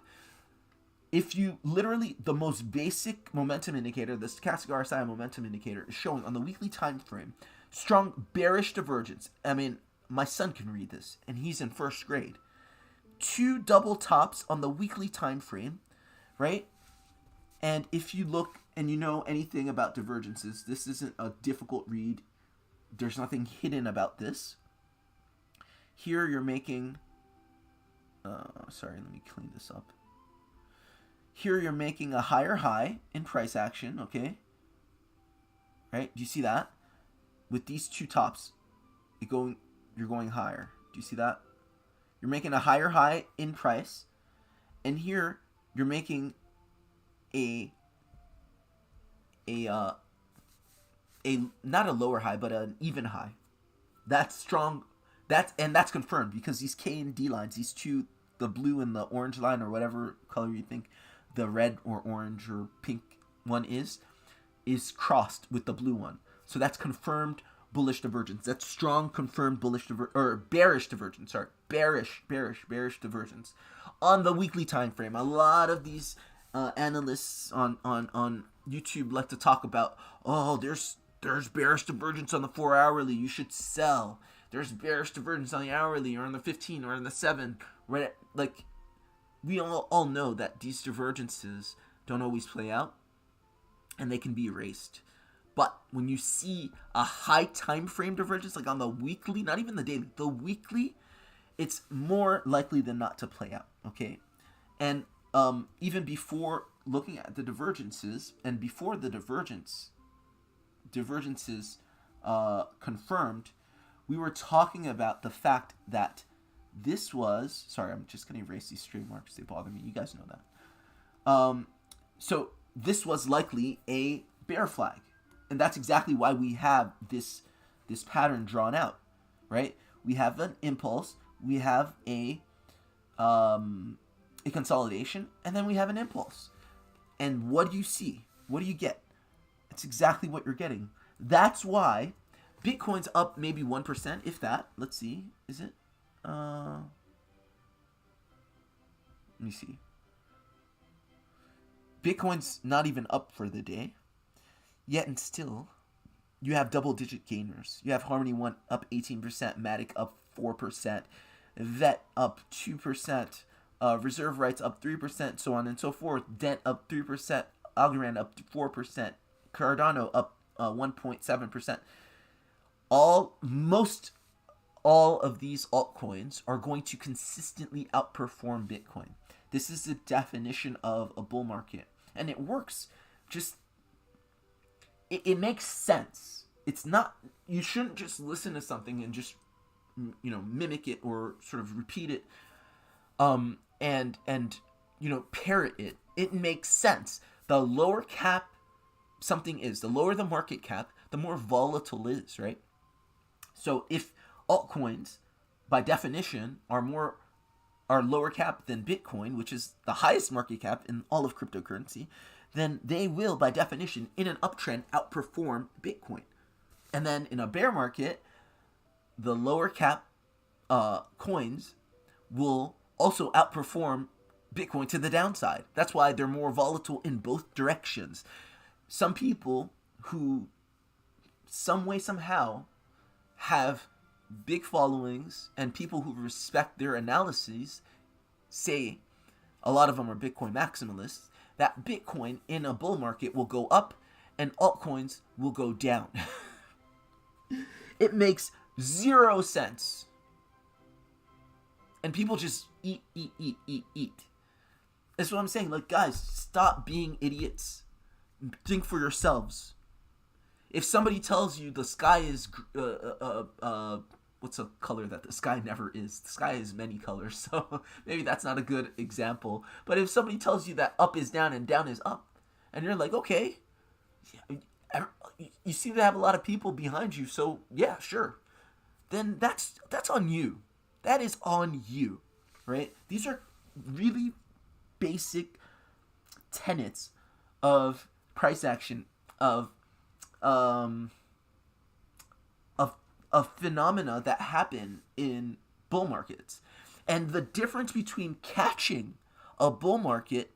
If you literally, the most basic momentum indicator, the stochastic RSI momentum indicator, is showing on the weekly time frame strong bearish divergence. I mean, my son can read this, and he's in first grade. 2 double tops on the weekly time frame, right? And if you look and you know anything about divergences, this isn't a difficult read. There's nothing hidden about this. Here you're making, sorry, let me clean this up. Here you're making a higher high in price action, okay? Right? Do you see that? With these 2 tops, you're going higher. Do you see that? You're making a higher high in price, and here you're making a not a lower high, but an even high. That's strong. That's confirmed because these K and D lines, these two, the blue and the orange line, or whatever color you think the red or orange or pink one is crossed with the blue one. So that's confirmed bullish divergence. That's strong confirmed bearish divergence. Sorry, bearish divergence on the weekly time frame. A lot of these analysts on YouTube like to talk about, oh, there's bearish divergence on the 4 hourly, you should sell. There's bearish divergence on the hourly or on the 15 or on the 7, right? Like, we all know that these divergences don't always play out and they can be erased. But when you see a high time frame divergence, like on the weekly, not even the daily, the weekly, it's more likely than not to play out, okay? And even before looking at the divergences, and before the divergences confirmed, we were talking about the fact that this was, sorry, I'm just going to erase these string marks, they bother me, you guys know that. So this was likely a bear flag. And that's exactly why we have this pattern drawn out, right? We have an impulse, we have a consolidation, and then we have an impulse. And what do you see? What do you get? It's exactly what you're getting. That's why Bitcoin's up maybe 1%, if that. Let's see. Is it? Let me see. Bitcoin's not even up for the day. Yet and still, you have double-digit gainers. You have Harmony One up 18%, Matic up 4%, Vet up 2%, Reserve Rights up 3%, so on and so forth. Dent up 3%, Algorand up 4%, Cardano up 1.7%. Almost all of these altcoins are going to consistently outperform Bitcoin. This is the definition of a bull market, and it works. Just it makes sense. It's not, you shouldn't just listen to something and just, mimic it or sort of repeat it, and parrot it. It makes sense. The lower cap something is, the lower the market cap, the more volatile it is, right? So if altcoins, by definition, are lower cap than Bitcoin, which is the highest market cap in all of cryptocurrency, then they will, by definition, in an uptrend, outperform Bitcoin. And then in a bear market, the lower cap coins will also outperform Bitcoin to the downside. That's why they're more volatile in both directions. Some people who, some way, somehow, have big followings and people who respect their analyses say, a lot of them are Bitcoin maximalists, that Bitcoin in a bull market will go up and altcoins will go down. It makes 0 sense. And people just eat. That's what I'm saying. Like, guys, stop being idiots. Think for yourselves. If somebody tells you the sky is, what's a color that the sky never is? The sky is many colors, so maybe that's not a good example. But if somebody tells you that up is down and down is up, and you're like, okay, you seem to have a lot of people behind you, so yeah, sure. Then that's on you. That is on you, right? These are really basic tenets of price action, of phenomena that happen in bull markets. And the difference between catching a bull market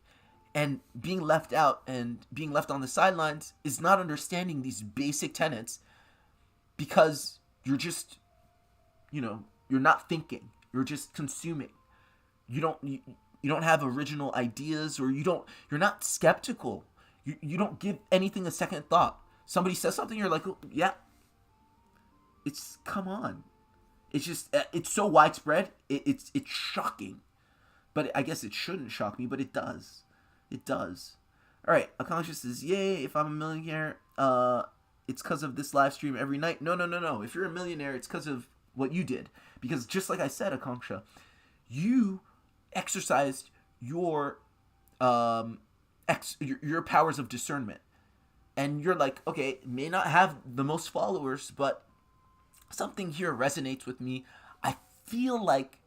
and being left out and being left on the sidelines is not understanding these basic tenets, because you're just, you're not thinking. You're just consuming. You don't have original ideas, or you're not skeptical. You don't give anything a second thought. Somebody says something, you're like, oh, yeah. Come on. It's just, it's so widespread. It's shocking. But I guess it shouldn't shock me, but it does. It does. All right. Akanksha says, yay, if I'm a millionaire, it's because of this live stream every night. No. If you're a millionaire, it's because of what you did. Because just like I said, Akanksha, you exercised your powers of discernment. And you're like, okay, may not have the most followers, but something here resonates with me. I feel like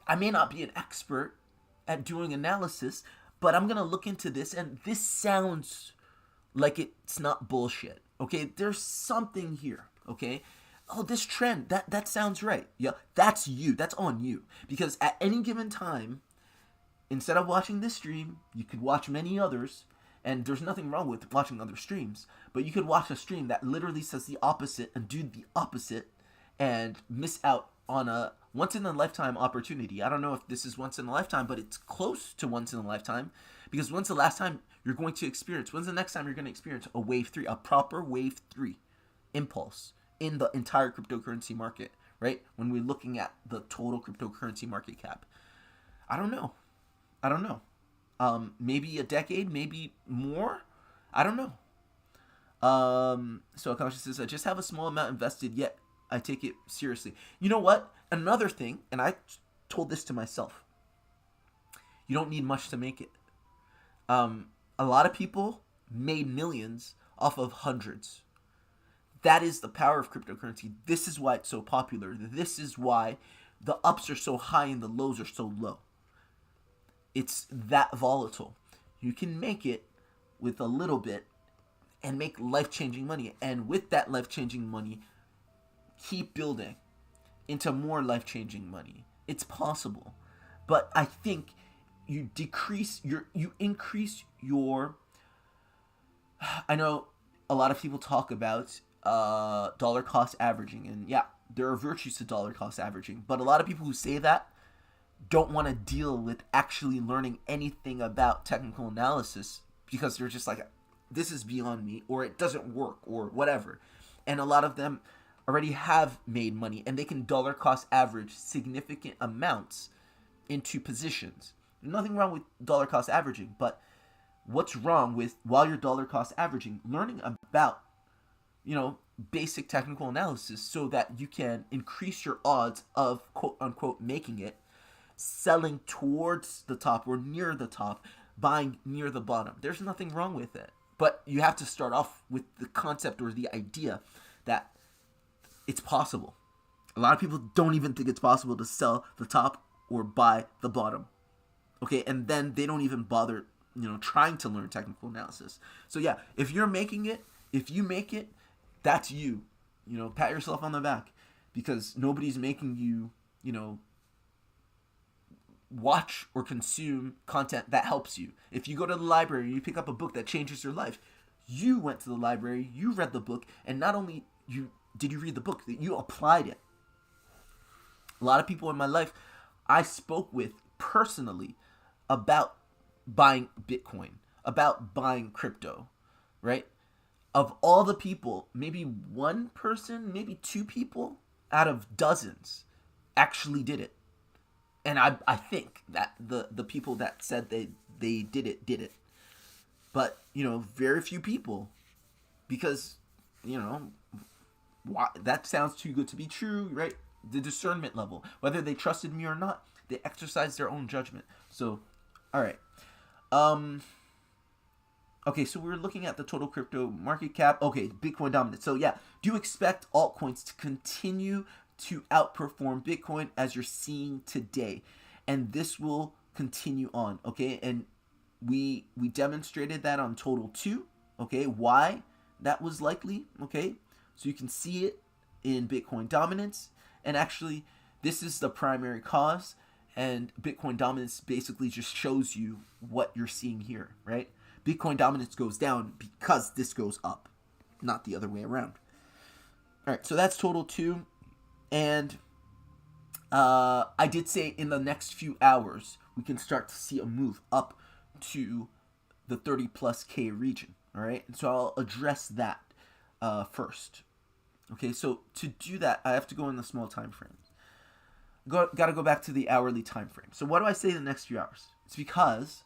I may not be an expert at doing analysis, but I'm going to look into this, and this sounds like it's not bullshit. Okay, there's something here. Okay, oh, this trend, that sounds right. Yeah, that's you. That's on you. Because at any given time, instead of watching this stream, you could watch many others. And there's nothing wrong with watching other streams, but you could watch a stream that literally says the opposite and do the opposite and miss out on a once-in-a-lifetime opportunity. I don't know if this is once in a lifetime, but it's close to once in a lifetime, because when's the last time you're going to experience, when's the next time you're going to experience a wave 3, a proper wave 3 impulse in the entire cryptocurrency market, right? When we're looking at the total cryptocurrency market cap. I don't know. Maybe a decade, maybe more. I don't know. So Akash says, I just have a small amount invested, yet I take it seriously. You know what? Another thing, and I told this to myself, you don't need much to make it. A lot of people made millions off of hundreds. That is the power of cryptocurrency. This is why it's so popular. This is why the ups are so high and the lows are so low. It's that volatile. You can make it with a little bit and make life-changing money. And with that life-changing money, keep building into more life-changing money. It's possible. But I think you increase your... I know a lot of people talk about dollar cost averaging. And yeah, there are virtues to dollar cost averaging. But a lot of people who say that don't want to deal with actually learning anything about technical analysis, because they're just like, this is beyond me, or it doesn't work, or whatever. And a lot of them already have made money, and they can dollar cost average significant amounts into positions. There's nothing wrong with dollar cost averaging, but what's wrong with, while you're dollar cost averaging, learning about, basic technical analysis so that you can increase your odds of quote unquote making it, selling towards the top or near the top, buying near the bottom. There's nothing wrong with it. But you have to start off with the concept or the idea that it's possible. A lot of people don't even think it's possible to sell the top or buy the bottom. Okay, and then they don't even bother, trying to learn technical analysis. So yeah, if you make it, that's you. Pat yourself on the back, because nobody's making you, watch or consume content that helps you. If you go to the library, you pick up a book that changes your life. You went to the library, you read the book, and not only did you read the book, that you applied it. A lot of people in my life I spoke with personally about buying Bitcoin, about buying crypto, right? Of all the people, maybe one person, maybe two people out of dozens actually did it. And I think that the people that said they did it. But, very few people, because, that sounds too good to be true, right? The discernment level, whether they trusted me or not, they exercised their own judgment. So, all right. Okay, so we're looking at the total crypto market cap. Okay, Bitcoin dominant. So yeah, do you expect altcoins to continue to outperform Bitcoin as you're seeing today? And this will continue on, okay? And we demonstrated that on total 2, okay? Why that was likely, okay? So you can see it in Bitcoin dominance, and actually this is the primary cause, and Bitcoin dominance basically just shows you what you're seeing here, right? Bitcoin dominance goes down because this goes up, not the other way around. All right, so that's total 2, and I did say in the next few hours we can start to see a move up to the 30 plus K region. All right, and so I'll address that first. Okay, so to do that, I have to go in the small time frames. Got to go back to the hourly time frame. So what do I say the next few hours? It's because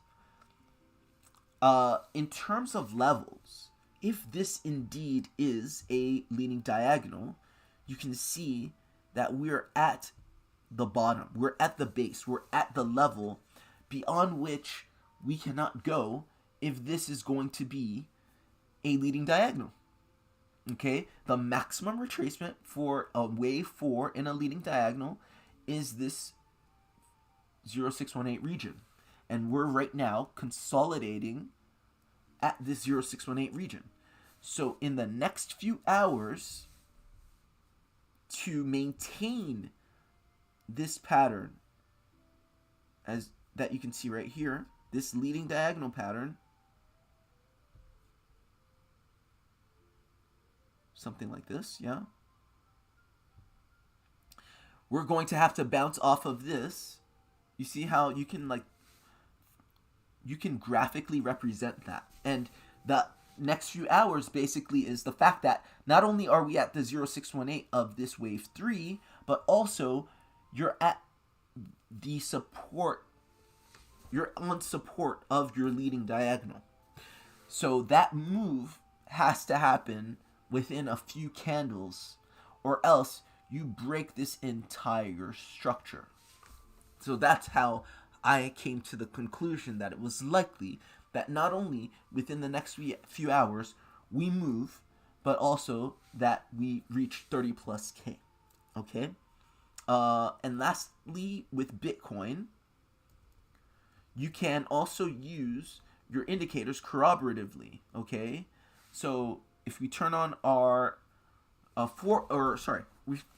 in terms of levels, if this indeed is a leading diagonal, you can see that we're at the bottom. We're at the base. We're at the level beyond which we cannot go if this is going to be a leading diagonal. Okay, the maximum retracement for a wave 4 in a leading diagonal is this 0618 region. And we're right now consolidating at this 0618 region. So in the next few hours, to maintain this pattern, as that you can see right here, this leading diagonal pattern, something like this, yeah, we're going to have to bounce off of this. You see how you can graphically represent that. And the next few hours basically is the fact that not only are we at the 0618 of this wave 3, but also you're at the support, you're on support of your leading diagonal. So that move has to happen within a few candles, or else you break this entire structure. So that's how I came to the conclusion that it was likely that not only within the next few hours we move, but also that we reach 30 plus K. Okay? And lastly, with Bitcoin, you can also use your indicators corroboratively. Okay? So if we turn on our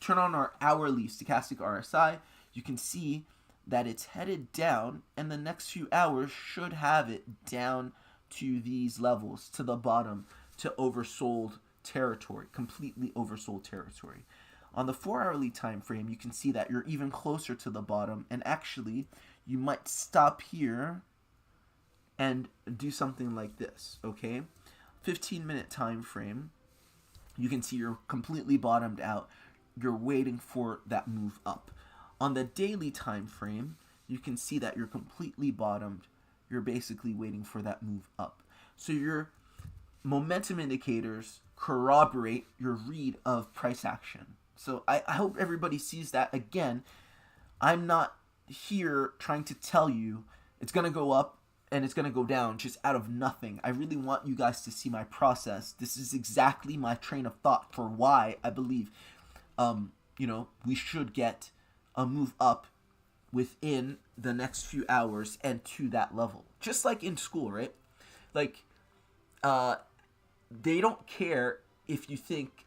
turn on our hourly stochastic RSI, you can see that it's headed down, and the next few hours should have it down to these levels, to the bottom, to oversold territory, completely oversold territory. On the 4-hourly time frame, you can see that you're even closer to the bottom, and actually you might stop here and do something like this, okay? 15-minute time frame, you can see you're completely bottomed out. You're waiting for that move up. On the daily time frame, you can see that you're completely bottomed. You're basically waiting for that move up. So your momentum indicators corroborate your read of price action. So I hope everybody sees that. Again, I'm not here trying to tell you it's going to go up and it's going to go down just out of nothing. I really want you guys to see my process. This is exactly my train of thought for why I believe, we should get a move up within the next few hours and to that level. Just like in school, right? Like, they don't care if you think,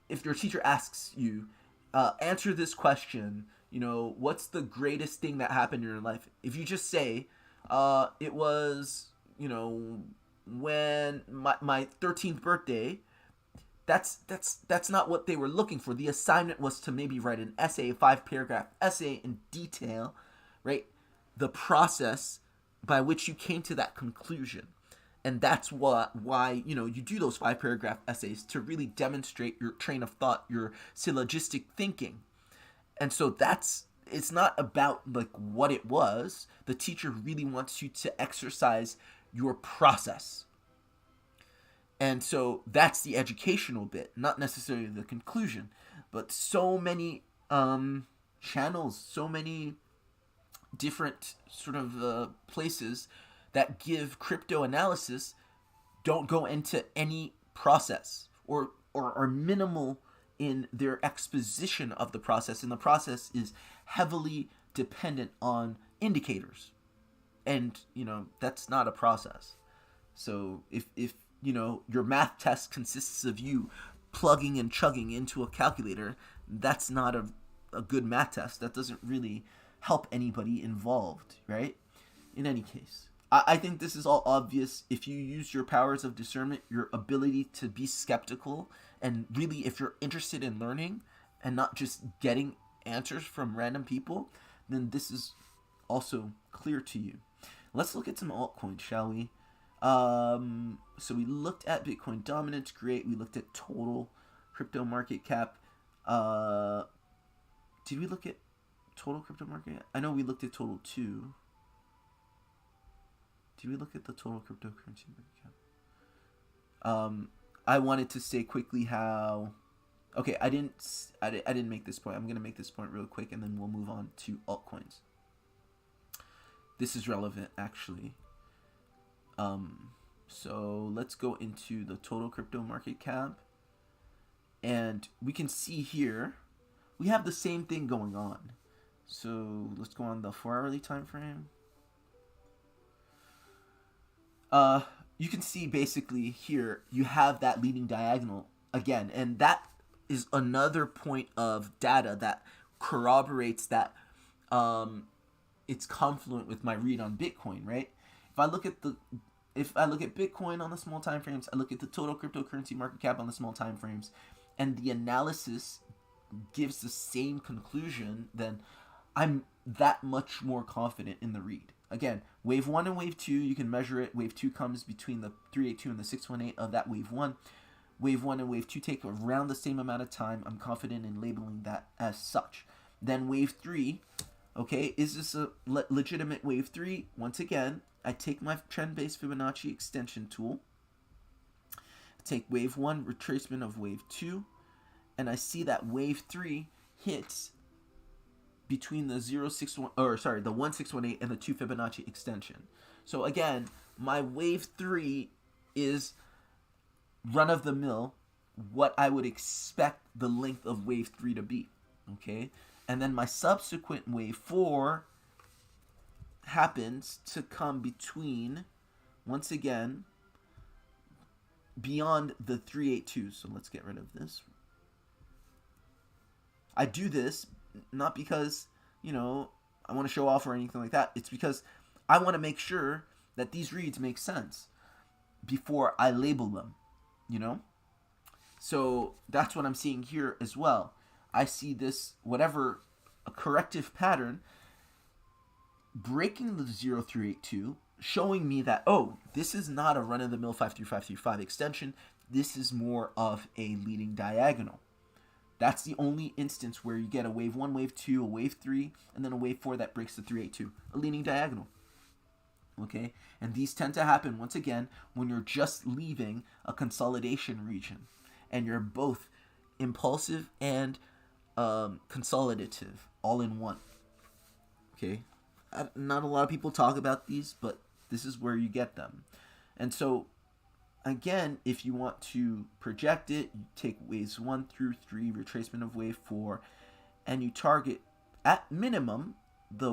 if your teacher asks you, answer this question, what's the greatest thing that happened in your life? If you just say, it was, when my 13th birthday, that's not what they were looking for. The assignment was to maybe write an essay, a 5-paragraph essay in detail, right? The process by which you came to that conclusion. And that's why you do those 5-paragraph essays, to really demonstrate your train of thought, your syllogistic thinking. And so it's not about what it was. The teacher really wants you to exercise your process. And so that's the educational bit, not necessarily the conclusion. But so many channels, so many different sort of places that give crypto analysis don't go into any process or are minimal in their exposition of the process. And the process is heavily dependent on indicators. And, that's not a process. So if your math test consists of you plugging and chugging into a calculator, that's not a good math test. That doesn't really help anybody involved, right? In any case, I think this is all obvious. If you use your powers of discernment, your ability to be skeptical, and really if you're interested in learning and not just getting answers from random people, then this is also clear to you. Let's look at some altcoins, shall we? So we looked at Bitcoin dominance, great. We looked at total crypto market cap. Did we look at total crypto market cap? I know we looked at total too. Did we look at the total cryptocurrency market cap? I wanted to say quickly how. Okay, I didn't make this point. I'm gonna make this point real quick, and then we'll move on to altcoins. This is relevant, actually. So let's go into the total crypto market cap, and we can see here we have the same thing going on. So let's go on the 4-hourly time frame. You can see basically here you have that leading diagonal again, and that is another point of data that corroborates that it's confluent with my read on Bitcoin, right? If I look at Bitcoin on the small time frames, I look at the total cryptocurrency market cap on the small time frames, and the analysis gives the same conclusion, then I'm that much more confident in the read. Again, wave 1 and wave 2, you can measure it. Wave 2 comes between the 382 and the 618 of that wave 1. Wave 1 and wave 2 take around the same amount of time. I'm confident in labeling that as such. Then wave 3, okay, is this a legitimate wave 3? Once again, I take my trend-based Fibonacci extension tool, take wave 1, retracement of wave 2, and I see that wave 3 hits between the 1618 and the 2 Fibonacci extension. So again, my wave 3 is run-of-the-mill, what I would expect the length of wave 3 to be, okay? And then my subsequent wave 4 happens to come between, once again, beyond the 382. So let's get rid of this. I do this not because, I want to show off or anything like that. It's because I want to make sure that these reads make sense before I label them, So that's what I'm seeing here as well. I see this, a corrective pattern, breaking the 0382, showing me that, this is not a run-of-the-mill 53535 extension. This is more of a leading diagonal. That's the only instance where you get a wave 1, wave 2, a wave 3, and then a wave 4 that breaks the 382, a leading diagonal. Okay? And these tend to happen, once again, when you're just leaving a consolidation region, and you're both impulsive and consolidative all in one. Okay? Not a lot of people talk about these, but this is where you get them. And so, again, if you want to project it, you take waves 1 through 3, retracement of wave 4, and you target at minimum the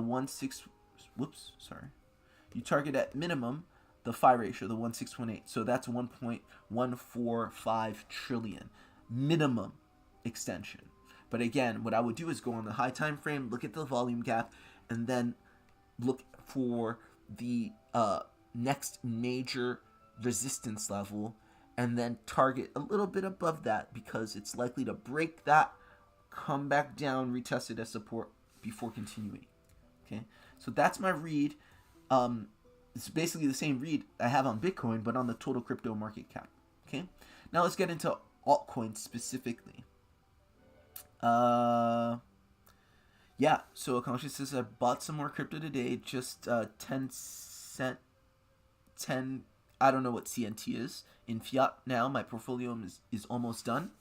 you target at minimum the phi ratio, the 1.618. So that's 1.145 trillion minimum extension. But again, what I would do is go on the high time frame, look at the volume gap, and then look for the next major resistance level, and then target a little bit above that because it's likely to break that, come back down, retest it as support before continuing. Okay, so that's my read. It's basically the same read I have on Bitcoin, but on the total crypto market cap. Okay, now let's get into altcoins specifically. So Akansha says I bought some more crypto today, just 10 cent, 10. I don't know what CNT is in fiat now. My portfolio is almost done.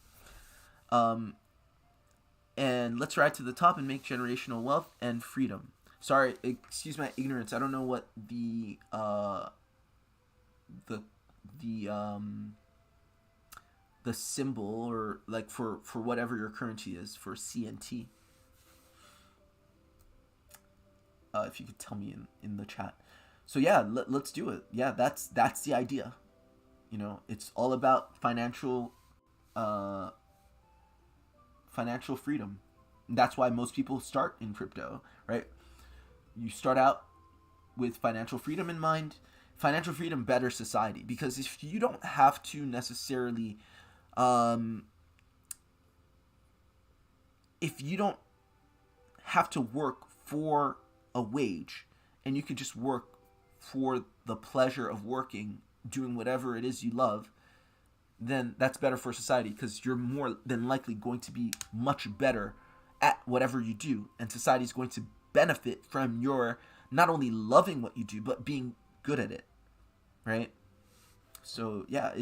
And let's ride to the top and make generational wealth and freedom. Sorry, excuse my ignorance. I don't know what the symbol or like for whatever your currency is for CNT. if you could tell me in the chat. So yeah, let's do it. Yeah, that's the idea. You know, it's all about financial freedom. And that's why most people start in crypto, right? You start out with financial freedom in mind. Financial freedom betters society, because if you don't have to necessarily if you don't have to work for a wage, and you can just work for the pleasure of working, doing whatever it is you love, then that's better for society, because you're more than likely going to be much better at whatever you do, and society is going to benefit from your not only loving what you do, but being good at it, right? So yeah,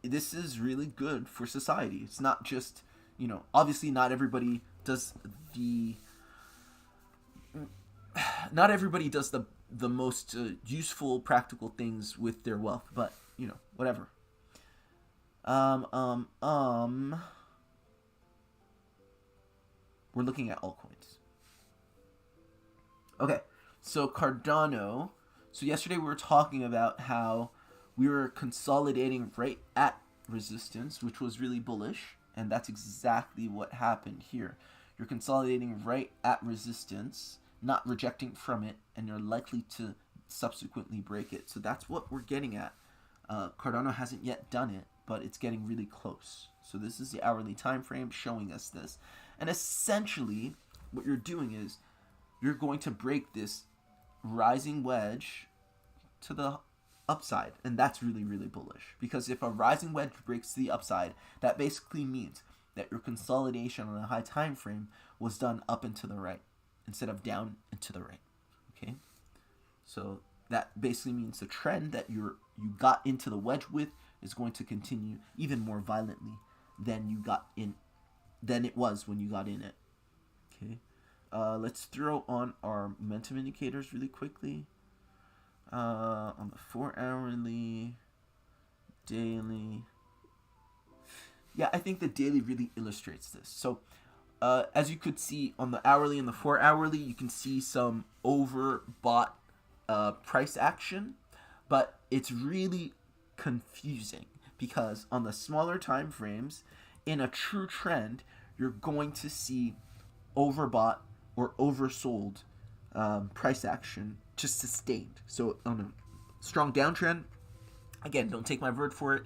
this is really good for society. It's not just, you know, obviously not everybody does the most useful, practical things with their wealth, but you know, whatever. We're looking at altcoins. Okay, so Cardano. So yesterday we were talking about how we were consolidating right at resistance, which was really bullish, and that's exactly what happened here. You're consolidating right at resistance, not rejecting from it, and you're likely to subsequently break it. So that's what we're getting at. Cardano hasn't yet done it, but it's getting really close. So this is the hourly time frame showing us this. And essentially, what you're doing is you're going to break this rising wedge to the upside. And that's really, really bullish. Because if a rising wedge breaks to the upside, that basically means that your consolidation on a high time frame was done up and to the right instead of down and to the right. Okay? So that basically means the trend that you got into the wedge with is going to continue even more violently than it was when you got in it. Okay? Let's throw on our momentum indicators really quickly. On the 4-hourly, daily. Yeah, I think the daily really illustrates this. So, as you could see on the hourly and the 4-hourly, you can see some overbought price action, but it's really confusing because on the smaller time frames, in a true trend, you're going to see overbought or oversold price action just sustained. So on a strong downtrend, again, don't take my word for it,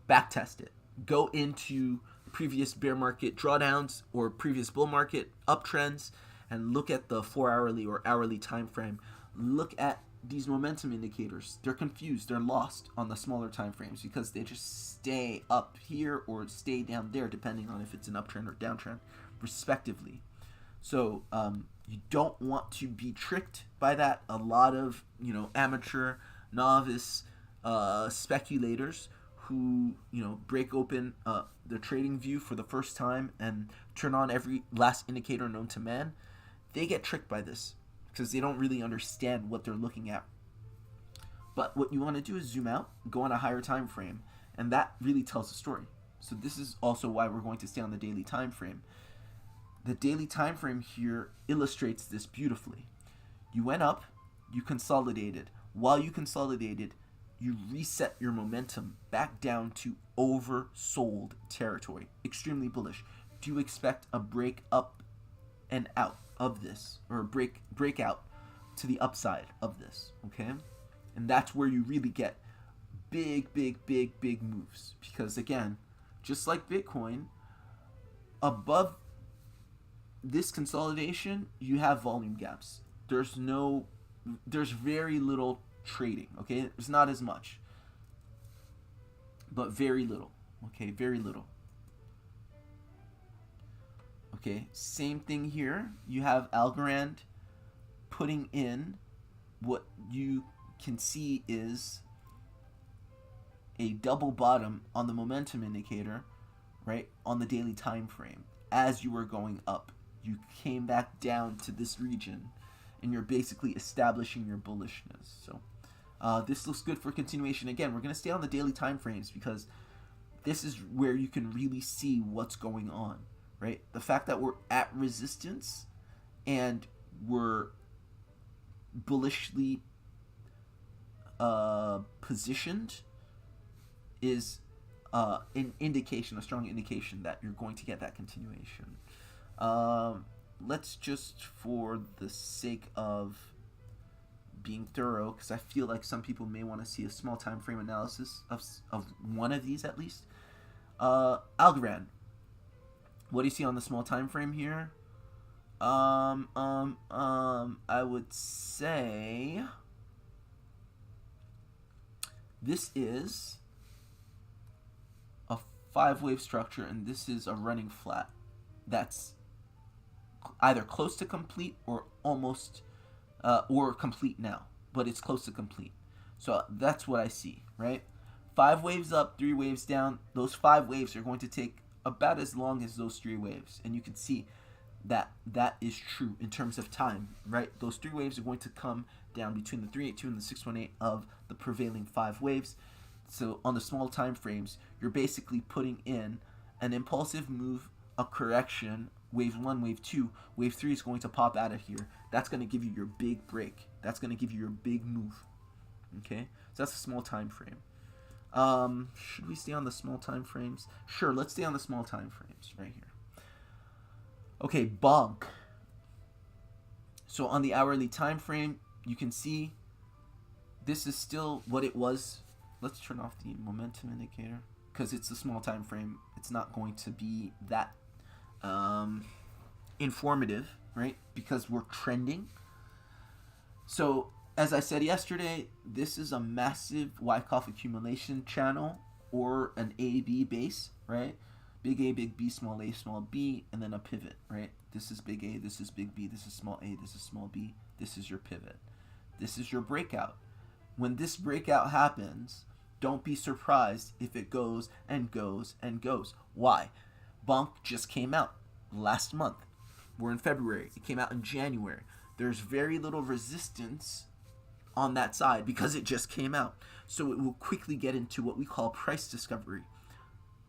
back test it. Go into previous bear market drawdowns or previous bull market uptrends and look at the 4-hourly or hourly time frame. Look at these momentum indicators. They're confused, they're lost on the smaller time frames because they just stay up here or stay down there depending on if it's an uptrend or downtrend respectively. So you don't want to be tricked by that. A lot of amateur, novice speculators who break open the trading view for the first time and turn on every last indicator known to man, they get tricked by this because they don't really understand what they're looking at. But what you want to do is zoom out, go on a higher time frame, and that really tells the story. So this is also why we're going to stay on the daily time frame. The daily time frame here illustrates this beautifully. You went up, you consolidated. While you consolidated, you reset your momentum back down to oversold territory. Extremely bullish. Do you expect a break up and out of this, or a breakout to the upside of this? Okay, and that's where you really get big moves, because again, just like Bitcoin, above this consolidation, you have volume gaps. There's very little trading. Okay, there's not as much, but very little. Okay, very little. Okay, same thing here. You have Algorand putting in what you can see is a double bottom on the momentum indicator, right, on the daily time frame. As you were going up, you came back down to this region, and you're basically establishing your bullishness. So this looks good for continuation. Again, we're going to stay on the daily time frames because this is where you can really see what's going on. Right? The fact that we're at resistance and we're bullishly positioned is an indication, a strong indication that you're going to get that continuation. Let's just, for the sake of being thorough, because I feel like some people may want to see a small time frame analysis of one of these at least. Algorand. What do you see on the small time frame here? I would say this is a 5-wave structure, and this is a running flat that's either close to complete or almost or complete now, but it's close to complete. So that's what I see, right? 5 waves up, 3 waves down. Those 5 waves are going to take about as long as those 3 waves, and you can see that that is true in terms of time, right? Those 3 waves are going to come down between the 382 and the 618 of the prevailing 5 waves. So on the small time frames, you're basically putting in an impulsive move, a correction, wave 1, wave 2, wave 3 is going to pop out of here. That's going to give you your big break. That's going to give you your big move. Okay? So that's a small time frame. Should we stay on the small time frames? Sure, let's stay on the small time frames right here. Okay, bonk. So on the hourly time frame, you can see this is still what it was. Let's turn off the momentum indicator because it's a small time frame. It's not going to be that informative, right? Because we're trending. So as I said yesterday, this is a massive Wyckoff accumulation channel or an A-B base, right? Big A, big B, small B, and then a pivot, right? This is big A, this is big B, this is small A, this is small B, this is your pivot. This is your breakout. When this breakout happens, don't be surprised if it goes and goes and goes. Why? Bonk just came out last month. We're in February. It came out in January. There's very little resistance on that side because it just came out. So it will quickly get into what we call price discovery,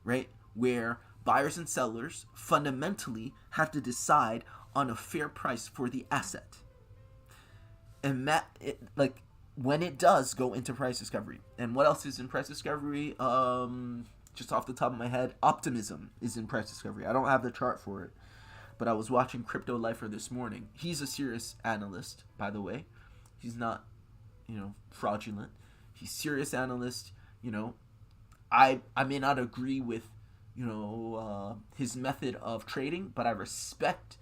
right? Where buyers and sellers fundamentally have to decide on a fair price for the asset. And when it does go into price discovery. And what else is in price discovery? Just off the top of my head, optimism is in price discovery. I don't have the chart for it, but I was watching Crypto Lifer this morning. He's a serious analyst, by the way. He's not, fraudulent. He's serious analyst. I may not agree with, his method of trading, but I respect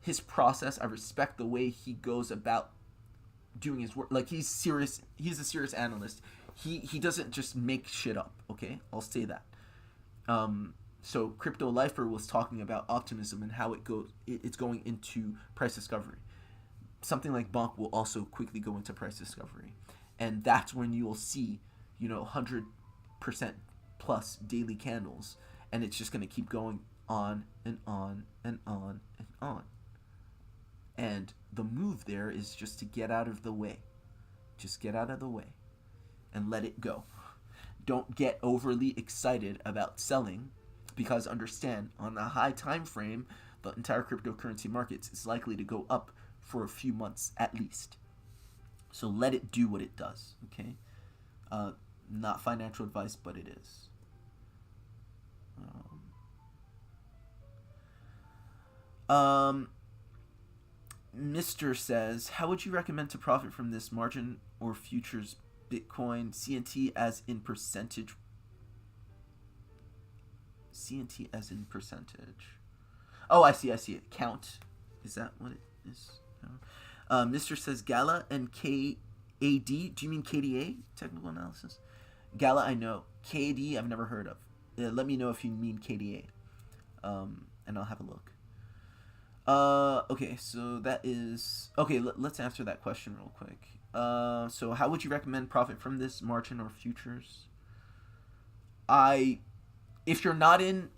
his process. I respect the way he goes about doing his work. Like, he's serious. He's a serious analyst. He doesn't just make shit up. Okay, I'll say that. So Crypto Lifer was talking about optimism and how it's going into price discovery. Something like Bonk will also quickly go into price discovery, and that's when you will see 100% plus daily candles, and it's just going to keep going on and on and on and on. And the move there is just to get out of the way. Just get out of the way and let it go. Don't get overly excited about selling, because understand, on a high time frame, the entire cryptocurrency markets is likely to go up for a few months at least. So let it do what it does, okay? Not financial advice, but it is. Mr. says, how would you recommend to profit from this margin or futures Bitcoin CNT as in percentage? CNT as in percentage. Oh, I see it. Count. Is that what it is? Mr. says Gala and KAD. Do you mean KDA? Technical analysis? Gala, I know. KAD, I've never heard of. Let me know if you mean KDA. And I'll have a look. Okay, so that is... Okay, let's answer that question real quick. So how would you recommend profit from this margin or futures? If you're not in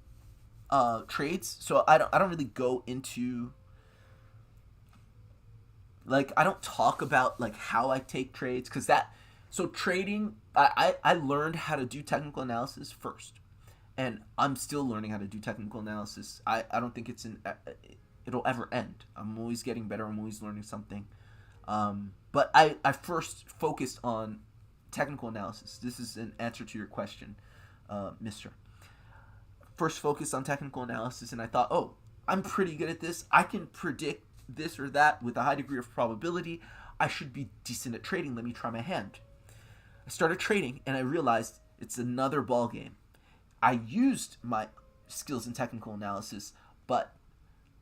trades, so I don't really go into... I don't talk about, how I take trades, because so trading, I learned how to do technical analysis first, and I'm still learning how to do technical analysis. I don't think it'll ever end. I'm always getting better. I'm always learning something. But I first focused on technical analysis. This is an answer to your question, Mister. First focused on technical analysis, and I thought, oh, I'm pretty good at this. I can predict this or that with a high degree of probability. I should be decent at trading. Let me try my hand. I started trading, and I realized it's another ball game. I used my skills in technical analysis, but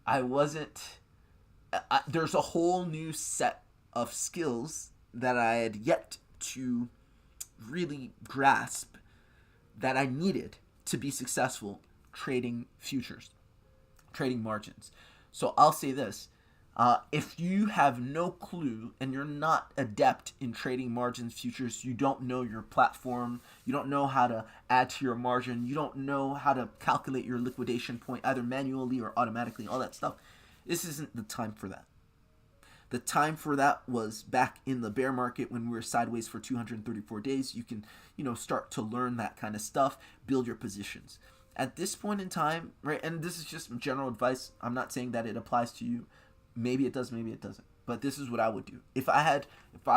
I wasn't. There's a whole new set of skills that I had yet to really grasp that I needed to be successful trading futures, trading margins. So I'll say this. If you have no clue and you're not adept in trading margins futures, you don't know your platform, you don't know how to add to your margin, you don't know how to calculate your liquidation point either manually or automatically, all that stuff, this isn't the time for that. The time for that was back in the bear market when we were sideways for 234 days. You can, start to learn that kind of stuff, build your positions. At this point in time, right, and this is just general advice. I'm not saying that it applies to you. Maybe it does, maybe it doesn't. But this is what I would do. If I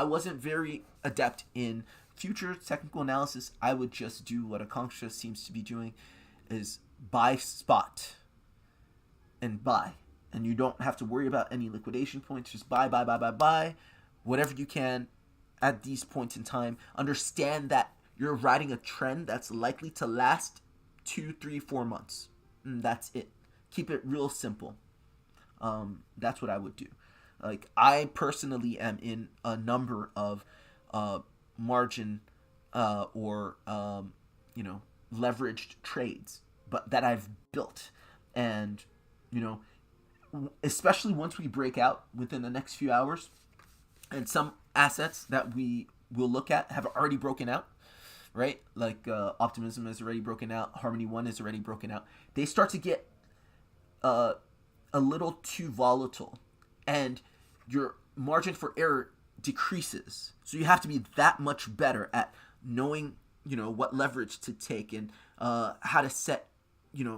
wasn't very adept in future technical analysis, I would just do what Akanksha seems to be doing, is buy spot and buy. And you don't have to worry about any liquidation points. Just buy, whatever you can at these points in time. Understand that you're riding a trend that's likely to last 2, 3, 4 months. And that's it. Keep it real simple. That's what I would do. Like, I personally am in a number of margin or leveraged trades, but that I've built. And, especially once we break out within the next few hours, and some assets that we will look at have already broken out, right? Like Optimism is already broken out, Harmony One is already broken out. They start to get a little too volatile, and your margin for error decreases. So you have to be that much better at knowing, what leverage to take and how to set,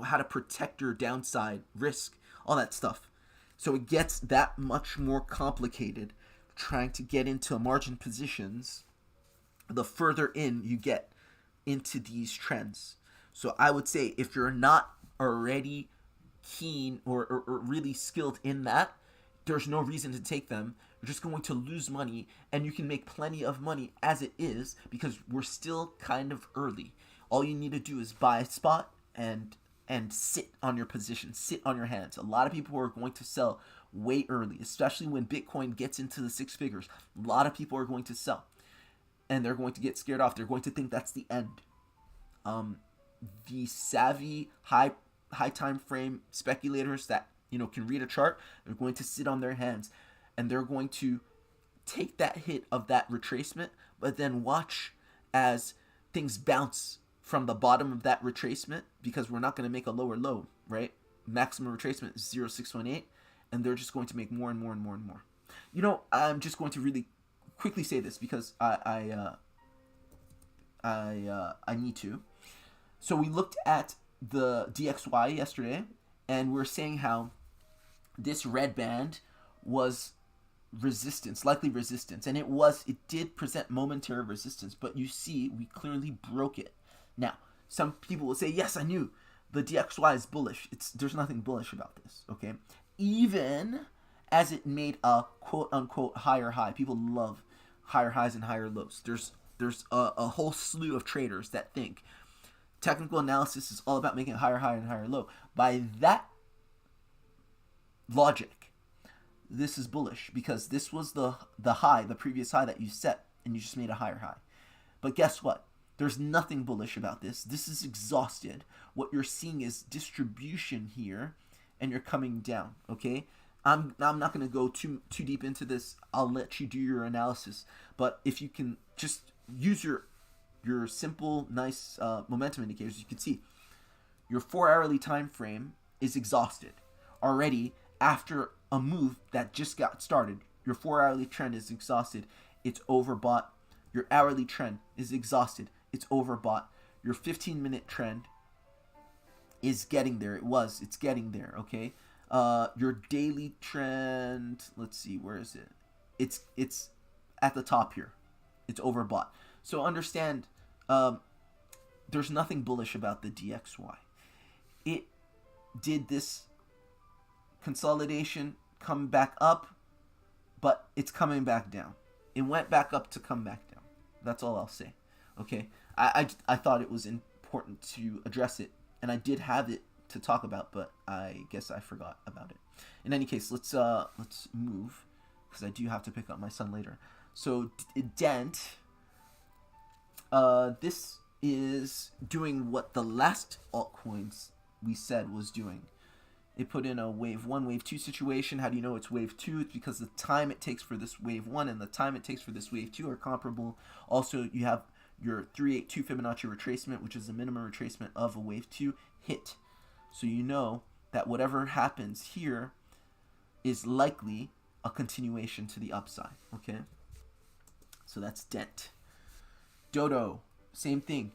how to protect your downside risk, all that stuff. So it gets that much more complicated trying to get into margin positions the further in you get into these trends. So I would say if you're not already keen or really skilled in that, there's no reason to take them. You're just going to lose money, and you can make plenty of money as it is because we're still kind of early. All you need to do is buy a spot and sit on your position, sit on your hands. A lot of people are going to sell way early, especially when Bitcoin gets into the 6 figures. A lot of people are going to sell, and they're going to get scared off. They're going to think that's the end. The savvy high time frame speculators that can read a chart, they're going to sit on their hands, and they're going to take that hit of that retracement, but then watch as things bounce from the bottom of that retracement, because we're not going to make a lower low, right? Maximum retracement is 0.618, and they're just going to make more and more and more and more. I'm just going to really quickly say this because I need to. So we looked at the DXY yesterday, and we're saying how this red band was resistance, likely resistance, and it did present momentary resistance, but you see we clearly broke it. Now, some people will say, yes, I knew the DXY is bullish. There's nothing bullish about this, okay? Even as it made a quote-unquote higher high. People love higher highs and higher lows. There's a whole slew of traders that think technical analysis is all about making a higher high and higher low. By that logic, this is bullish because this was the high, the previous high that you set, and you just made a higher high. But guess what? There's nothing bullish about this. This is exhausted. What you're seeing is distribution here, and you're coming down, okay? I'm not going to go too deep into this. I'll let you do your analysis. But if you can just use your simple, nice momentum indicators, you can see your 4-hourly time frame is exhausted already after a move that just got started. Your 4-hourly trend is exhausted. It's overbought. Your hourly trend is exhausted. It's overbought. Your 15-minute trend is getting there. It's getting there, okay? Your daily trend, let's see, where is it? it's at the top here. It's overbought. So understand, there's nothing bullish about the DXY. It did this consolidation, come back up, but it's coming back down. It went back up to come back down. That's all I'll say. Okay, I thought it was important to address it, and I did have it to talk about, but I guess I forgot about it. In any case, let's move, because I do have to pick up my son later. So Dent, this is doing what the last altcoins we said was doing. It put in a wave 1, wave 2 situation. How do you know it's wave 2? It's because the time it takes for this wave 1 and the time it takes for this wave 2 are comparable. Also, you have your 382 Fibonacci retracement, which is the minimum retracement of a wave 2, hit. So you know that whatever happens here is likely a continuation to the upside. Okay? So that's Dent. Dodo, same thing.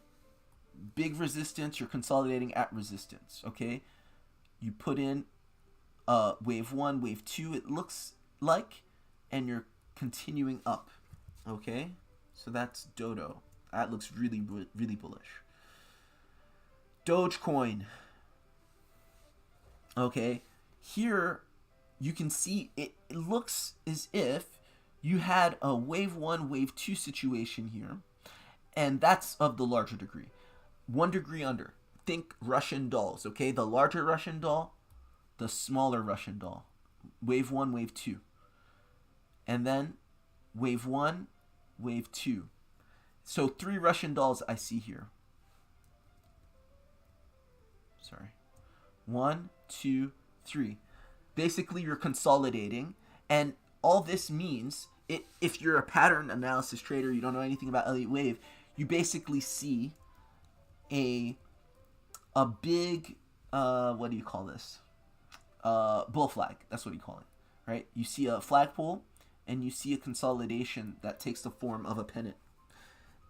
Big resistance, you're consolidating at resistance. Okay? You put in wave 1, wave 2, it looks like, and you're continuing up. Okay? So that's Dodo. That looks really, really bullish. Dogecoin. Okay? Here, you can see it looks as if you had a wave 1, wave 2 situation here, and that's of the larger degree. 1 degree under. Think Russian dolls, okay? The larger Russian doll, the smaller Russian doll. Wave 1, wave 2. And then wave 1, wave 2. So 3 Russian dolls I see here. Sorry. 1, 2, 3. Basically, you're consolidating, and all this means, if you're a pattern analysis trader, you don't know anything about Elliott Wave, you basically see a big, what do you call this? Bull flag. That's what you call it, right? You see a flagpole, and you see a consolidation that takes the form of a pennant.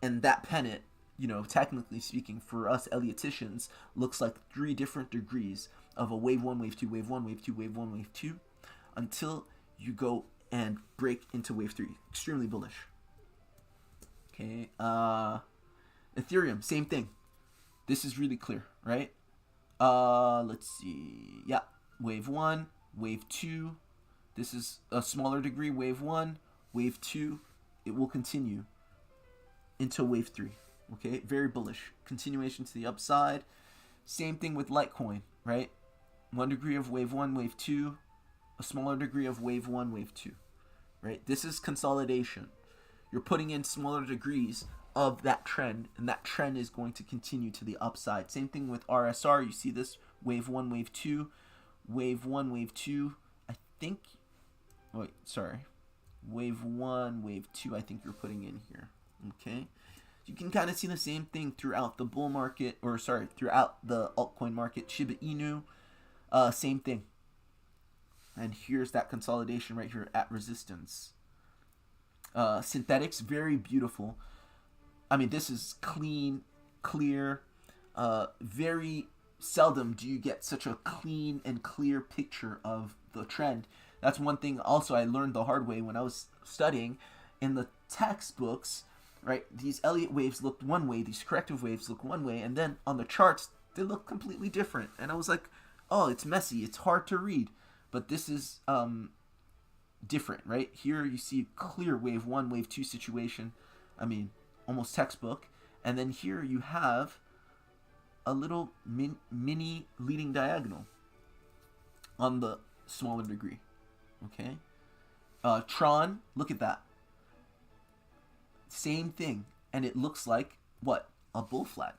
And that pennant, you know, technically speaking, for us Elliottians, looks like 3 different degrees of a wave 1, wave 2, wave 1, wave 2, wave 1, wave 2, until you go and break into wave 3. Extremely bullish. Okay, Ethereum, same thing. This is really clear, right? Let's see. Yeah, wave 1, wave 2. This is a smaller degree, wave 1, wave 2. It will continue into wave 3. Okay, very bullish. Continuation to the upside. Same thing with Litecoin, right? 1 degree of wave 1, wave 2. A smaller degree of wave 1, wave 2. Right? This is consolidation. You're putting in smaller degrees of that trend, and that trend is going to continue to the upside. Same thing with RSR. You see this wave 1, wave 2. Wave 1, wave 2. I think... Wait, sorry. Wave 1, wave 2, I think you're putting in here. Okay? You can kind of see the same thing throughout the bull market, or sorry, throughout the altcoin market. Shiba Inu, same thing. And here's that consolidation right here at resistance. Synthetics, very beautiful. I mean, this is clean, clear. Very seldom do you get such a clean and clear picture of the trend. That's one thing also I learned the hard way when I was studying. In the textbooks, right, these Elliott waves looked one way, these corrective waves look one way, and then on the charts, they look completely different. And I was like, oh, it's messy, it's hard to read. But this is different, right? Here you see a clear wave 1, wave 2 situation. I mean, almost textbook. And then here you have a little mini leading diagonal on the smaller degree. Okay? Tron, look at that. Same thing. And it looks like, what? A bull flag.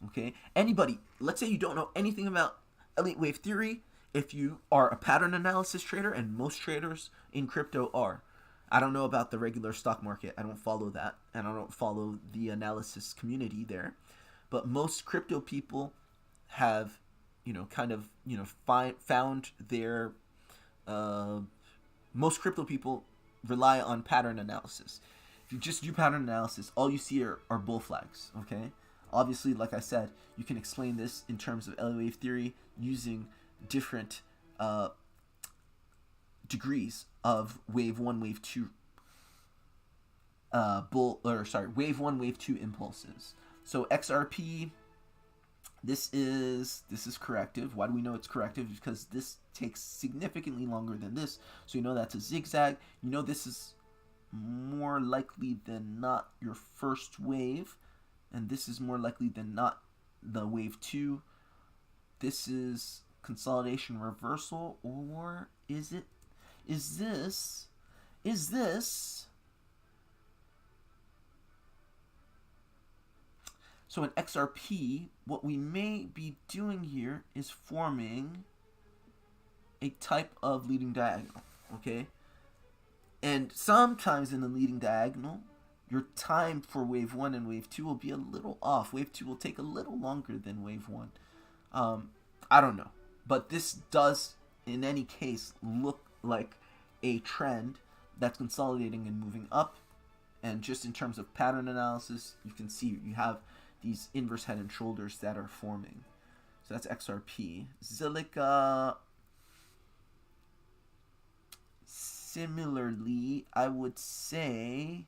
Okay? Anybody, let's say you don't know anything about Elliott Wave theory. If you are a pattern analysis trader, and most traders in crypto are. I don't know about the regular stock market. I don't follow that. And I don't follow the analysis community there. But most crypto people have, found their... most crypto people rely on pattern analysis. If you just do pattern analysis, all you see are bull flags, okay? Obviously, like I said, you can explain this in terms of Elliott Wave theory using different degrees of wave 1, wave 2 wave 1, wave 2 impulses. So XRP, this is corrective. Why do we know it's corrective? Because this takes significantly longer than this. So you know that's a zigzag. You know this is more likely than not your first wave, and this is more likely than not the wave 2. This is consolidation reversal, or is this so in XRP, what we may be doing here is forming a type of leading diagonal, okay? And sometimes in the leading diagonal, your time for wave 1 and wave 2 will be a little off. Wave 2 will take a little longer than wave 1. I don't know. But this does, in any case, look like a trend that's consolidating and moving up. And just in terms of pattern analysis, you can see you have these inverse head and shoulders that are forming. So that's XRP. Zilliqa, similarly, I would say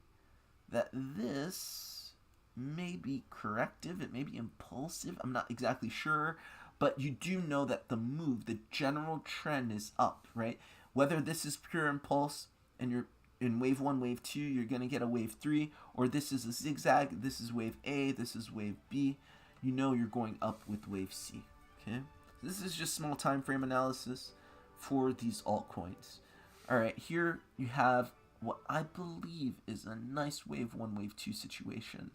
that this may be corrective. It may be impulsive. I'm not exactly sure. But you do know that the move, the general trend is up, right? Whether this is pure impulse and you're in wave 1, wave 2, you're going to get a wave 3, or this is a zigzag, this is wave A, this is wave B, you know you're going up with wave C, okay? This is just small time frame analysis for these altcoins. All right, here you have what I believe is a nice wave 1, wave 2 situation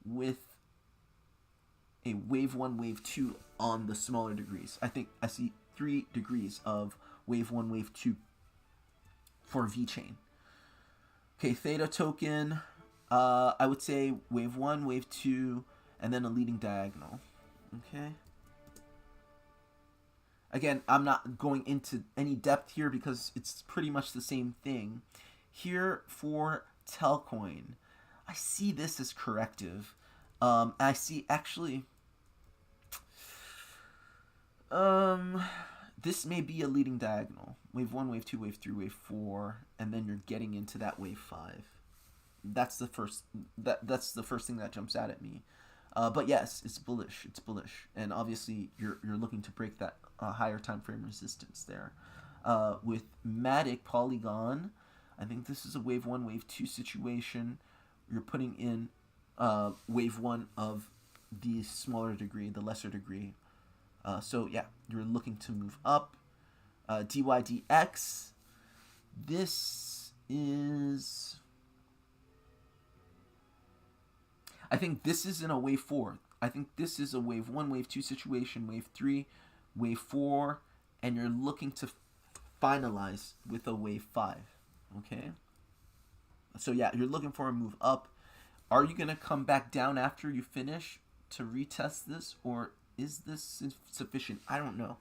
with a wave 1, wave 2 on the smaller degrees. I think I see 3 degrees of wave 1, wave 2 for VeChain. Okay, Theta token, I would say wave 1, wave 2, and then a leading diagonal. Okay. Again, I'm not going into any depth here because it's pretty much the same thing. Here for Telcoin, I see this as corrective. I see actually, this may be a leading diagonal. Wave 1, wave 2, wave 3, wave 4, and then you're getting into that wave 5. That's the first thing that jumps out at me. But yes, it's bullish. It's bullish, and obviously you're looking to break that higher time frame resistance there. With Matic Polygon, I think this is a wave 1, wave 2 situation. You're putting in wave 1 of the smaller degree, the lesser degree. So yeah, you're looking to move up. DYDX, this is, I think this is in a wave 4. I think this is a wave 1, wave 2 situation, wave 3, wave 4, and you're looking to finalize with a wave 5. Okay? So yeah, you're looking for a move up. Are you going to come back down after you finish to retest this, or is this sufficient? I don't know.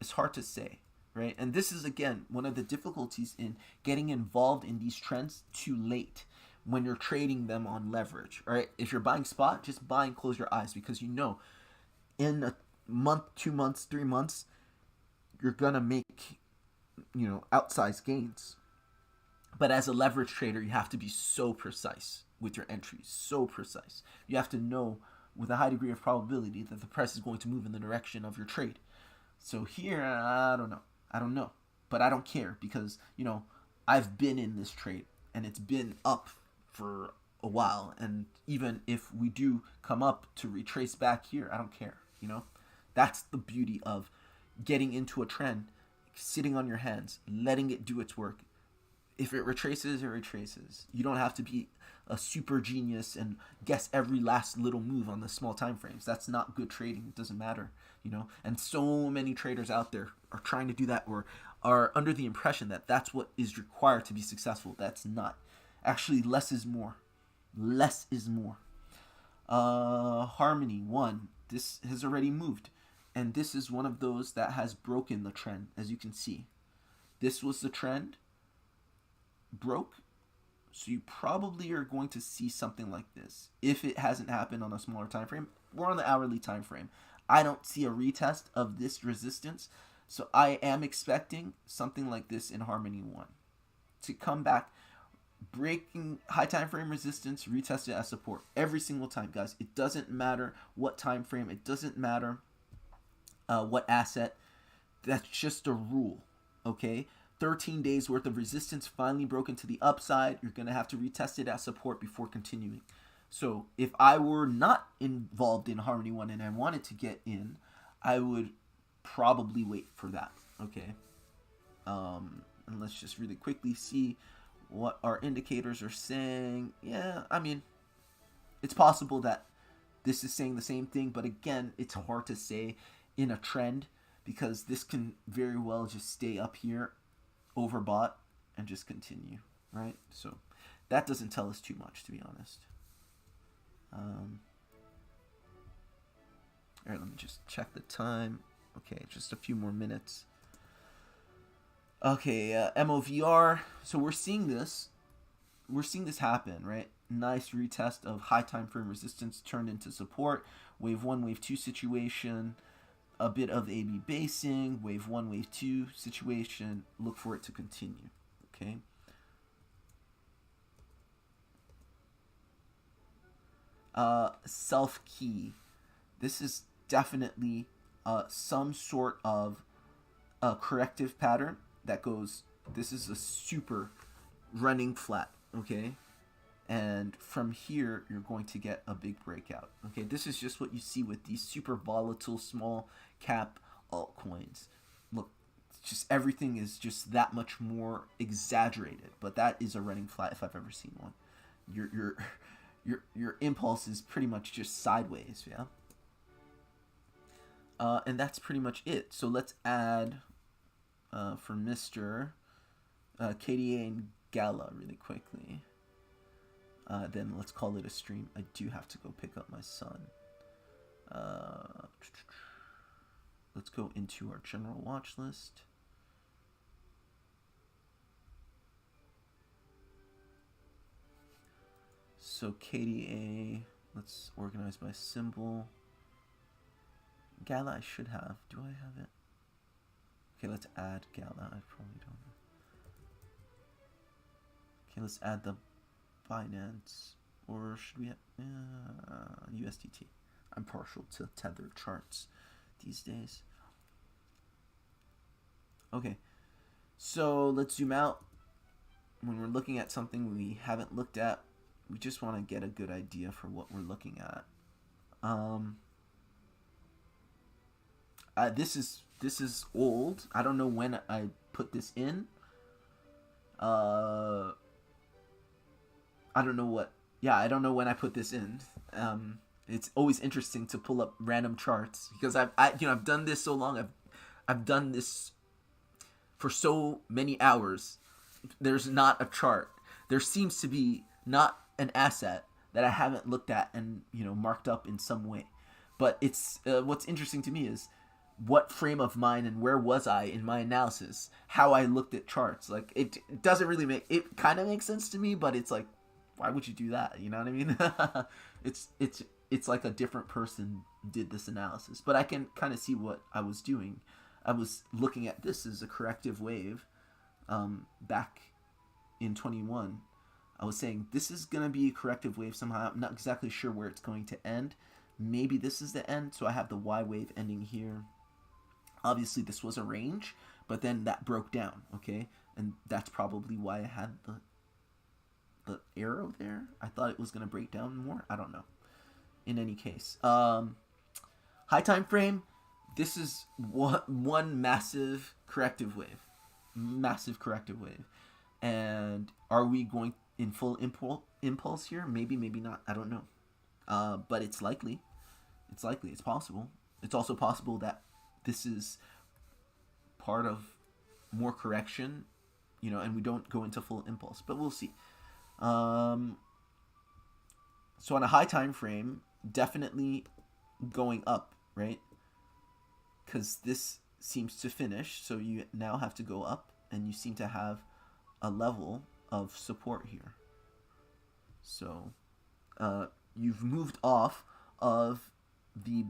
It's hard to say, right? And this is, again, one of the difficulties in getting involved in these trends too late when you're trading them on leverage, all right? If you're buying spot, just buy and close your eyes, because you know in a month, 2 months, 3 months, you're going to make, outsized gains. But as a leverage trader, you have to be so precise with your entries, so precise. You have to know with a high degree of probability that the price is going to move in the direction of your trade. So here, I don't know. But I don't care because, I've been in this trade and it's been up for a while. And even if we do come up to retrace back here, I don't care, That's the beauty of getting into a trend, sitting on your hands, letting it do its work. If it retraces, it retraces. You don't have to be a super genius and guess every last little move on the small time frames. That's not good trading. It doesn't matter, And so many traders out there are trying to do that, or are under the impression that that's what is required to be successful. That's not. Actually, less is more. Less is more. Harmony 1. This has already moved, and this is one of those that has broken the trend, as you can see. This was the trend. Broke. So you probably are going to see something like this if it hasn't happened on a smaller time frame or on the hourly time frame. I don't see a retest of this resistance, so I am expecting something like this in Harmony 1 to come back, breaking high time frame resistance, retest it as support every single time, guys. It doesn't matter what time frame. It doesn't matter what asset. That's just a rule, okay? 13 days worth of resistance finally broken to the upside. You're going to have to retest it as support before continuing. So if I were not involved in Harmony 1 and I wanted to get in, I would probably wait for that, okay? And let's just really quickly see what our indicators are saying. Yeah, I mean, it's possible that this is saying the same thing, but again, it's hard to say in a trend because this can very well just stay up here, overbought, and just continue, right? So that doesn't tell us too much, to be honest. All right, let me just check the time. Okay, just a few more minutes. Okay, MOVR. So we're seeing this. We're seeing this happen, right? Nice retest of high time frame resistance turned into support. Wave 1, wave 2 situation. A bit of AB basing. Wave 1, wave 2 situation. Look for it to continue. Okay. Self-key. This is definitely some sort of a corrective pattern that goes, this is a super running flat, okay? And from here, you're going to get a big breakout, okay? This is just what you see with these super volatile small cap altcoins. Look, just everything is just that much more exaggerated, but that is a running flat if I've ever seen one. Your impulse is pretty much just sideways, yeah? And that's pretty much it. So let's add for Mr. KDA and Gala really quickly. Then let's call it a stream. I do have to go pick up my son. Let's go into our general watch list. So KDA, let's organize by symbol. Gala I should have. Do I have it? Okay, let's add Gala. I probably don't know. Okay, let's add the Binance. Or should we have USDT? I'm partial to tethered charts these days. Okay, so let's zoom out. When we're looking at something we haven't looked at, we just want to get a good idea for what we're looking at. This is old. I don't know when I put this in. I don't know what. Yeah, I don't know when I put this in. It's always interesting to pull up random charts because I've done this so long. I've done this for so many hours. There's not a chart. There seems to be not an asset that I haven't looked at and marked up in some way. But it's what's interesting to me is what frame of mind and where was I in my analysis, how I looked at charts. Like it doesn't really make it kind of makes sense to me, but it's like, why would you do that? You know what I mean? It's like a different person did this analysis, but I can kind of see what I was doing. I was looking at this as a corrective wave back in 21. I was saying this is going to be a corrective wave somehow. I'm not exactly sure where it's going to end. Maybe this is the end, so I have the Y wave ending here. Obviously, this was a range, but then that broke down, okay? And that's probably why I had the arrow there. I thought it was going to break down more. I don't know. In any case. High time frame, this is one massive corrective wave. Massive corrective wave. And are we going in full impulse here? Maybe, maybe not. I don't know. But it's likely. It's likely. It's possible. It's also possible that this is part of more correction, and we don't go into full impulse. But we'll see. So on a high time frame, definitely going up, right? Because this seems to finish, so you now have to go up, and you seem to have a level of support here. So you've moved off of the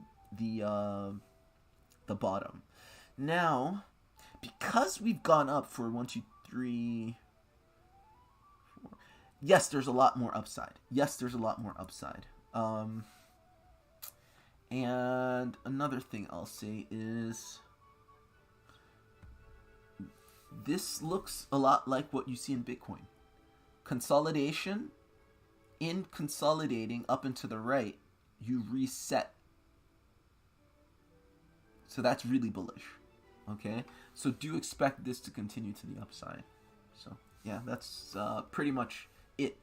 bottom. Now, because we've gone up for 1, 2, 3, 4, yes, there's a lot more upside. Yes, there's a lot more upside. And another thing I'll say is this looks a lot like what you see in Bitcoin. Consolidation. In consolidating up and to the right, you reset. So that's really bullish. Okay? So do expect this to continue to the upside. So yeah, that's pretty much it.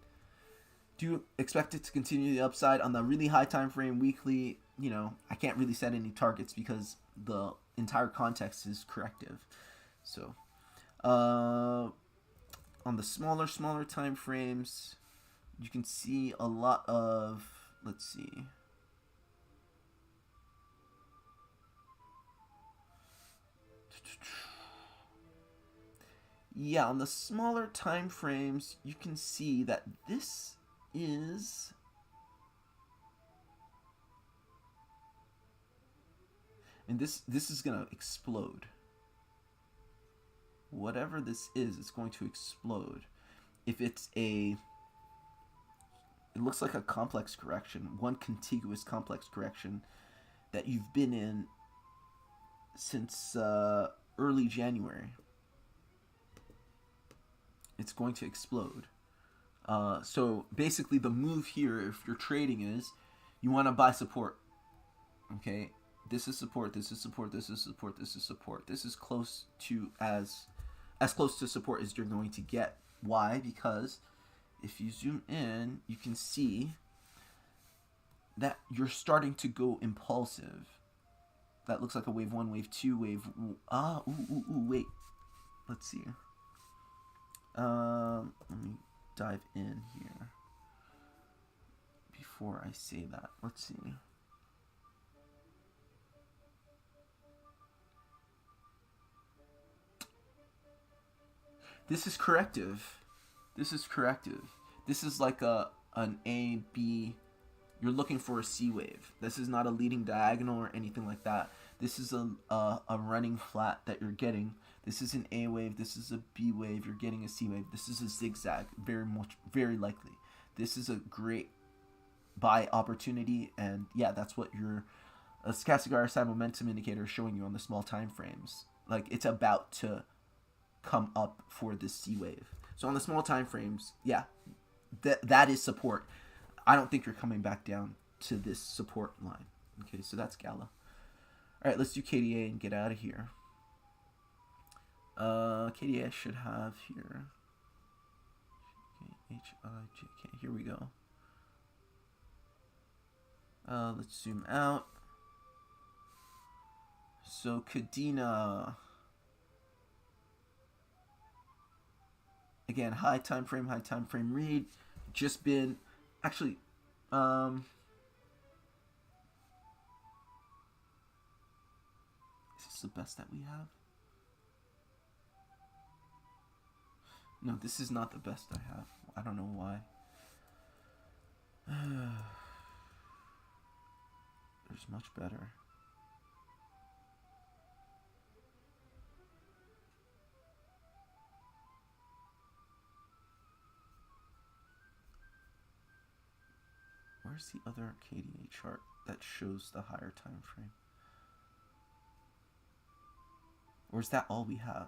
Do expect it to continue the upside on the really high time frame, weekly. You know, I can't really set any targets because the entire context is corrective. So on the smaller time frames, you can see a lot of, let's see, yeah, on the smaller time frames, you can see that this is, and this is gonna explode. Whatever this is, it's going to explode. If it's it looks like a complex correction, one contiguous complex correction that you've been in since early January. It's going to explode. So basically the move here, if you're trading, is you want to buy support. Okay, this is support, this is support, this is support, this is support. This is close to as close to support as you're going to get. Why? Because if you zoom in, you can see that you're starting to go impulsive. That looks like a wave 1, wave 2, wave... wait. Let's see. Let me dive in here before I say that. Let's see. This is corrective. This is corrective. This is like an A, B. You're looking for a C wave. This is not a leading diagonal or anything like that. This is a running flat that you're getting. This is an A wave. This is a B wave. You're getting a C wave. This is a zigzag. Very likely. This is a great buy opportunity, and yeah, that's what your stochastic RSI momentum indicator is showing you on the small time frames. Like, it's about to come up for this C wave. So on the small time frames, yeah, that is support. I don't think you're coming back down to this support line. Okay, so that's Gala. All right, let's do KDA and get out of here. KDA I should have here. H-I-J-K. Here we go. Let's zoom out. So Kadena. Again, high time frame read. Just been, actually, is this the best that we have? No, this is not the best I have. I don't know why. There's much better. Where's the other KDA chart that shows the higher time frame? Or is that all we have?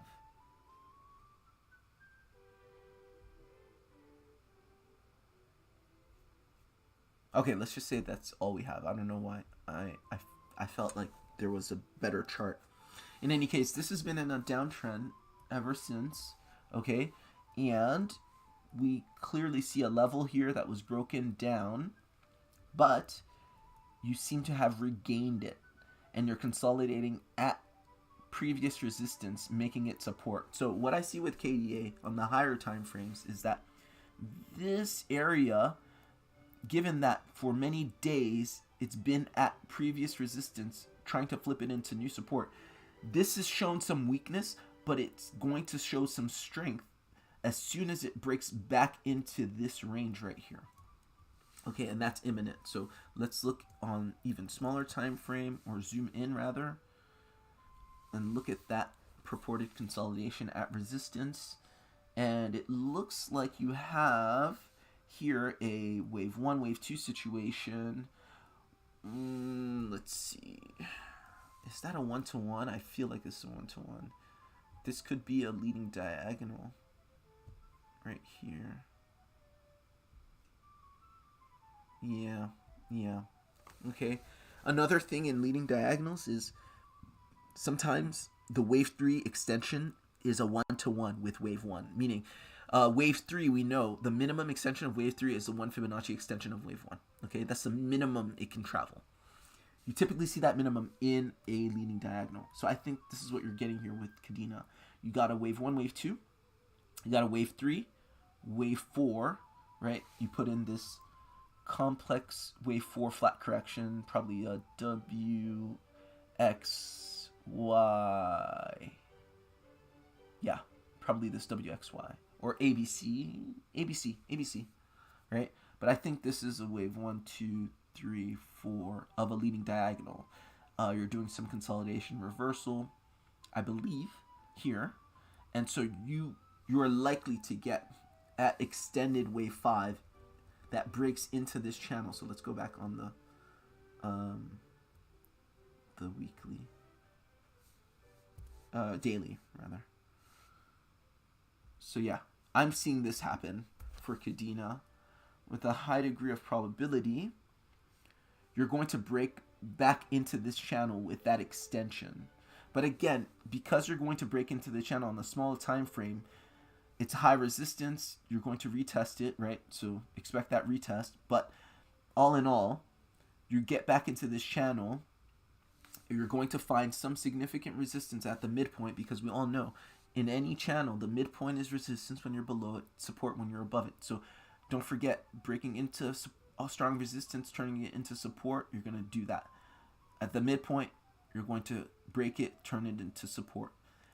Okay, let's just say that's all we have. I don't know why I felt like there was a better chart. In any case, this has been in a downtrend ever since, okay? And we clearly see a level here that was broken down, but you seem to have regained it, and you're consolidating at previous resistance, making it support. So what I see with KDA on the higher time frames is that this area, given that for many days it's been at previous resistance, trying to flip it into new support, this has shown some weakness, but it's going to show some strength as soon as it breaks back into this range right here. Okay, and that's imminent. So let's look on even smaller time frame, or zoom in rather, and look at that purported consolidation at resistance. And it looks like you have here a wave 1, wave 2 situation. Let's see. Is that a 1-to-1? I feel like this is a 1-to-1. This could be a leading diagonal right here. Yeah. Okay. Another thing in leading diagonals is sometimes the wave 3 extension is a 1-to-1 with wave 1. Meaning, wave 3, we know the minimum extension of wave 3 is the 1 Fibonacci extension of wave 1. Okay, that's the minimum it can travel. You typically see that minimum in a leading diagonal. So I think this is what you're getting here with Kadena. You got a wave 1, wave 2. You got a wave 3, wave 4, right? You put in this complex wave 4 flat correction, probably a W, X, Y. Yeah, probably this WXY. Or ABC, right? But I think this is a wave 1, 2, 3, 4 of a leading diagonal. You're doing some consolidation reversal, I believe, here. And so you are likely to get at extended wave 5 that breaks into this channel. So let's go back on the weekly, daily rather. So yeah, I'm seeing this happen for Kadena with a high degree of probability. You're going to break back into this channel with that extension. But again, because you're going to break into the channel on the smaller time frame, it's high resistance. You're going to retest it, right? So expect that retest. But all in all, you get back into this channel, you're going to find some significant resistance at the midpoint, because we all know in any channel, the midpoint is resistance when you're below it, support when you're above it. So don't forget, breaking into a strong resistance, turning it into support, you're going to do that. At the midpoint, you're going to break it, turn it into support.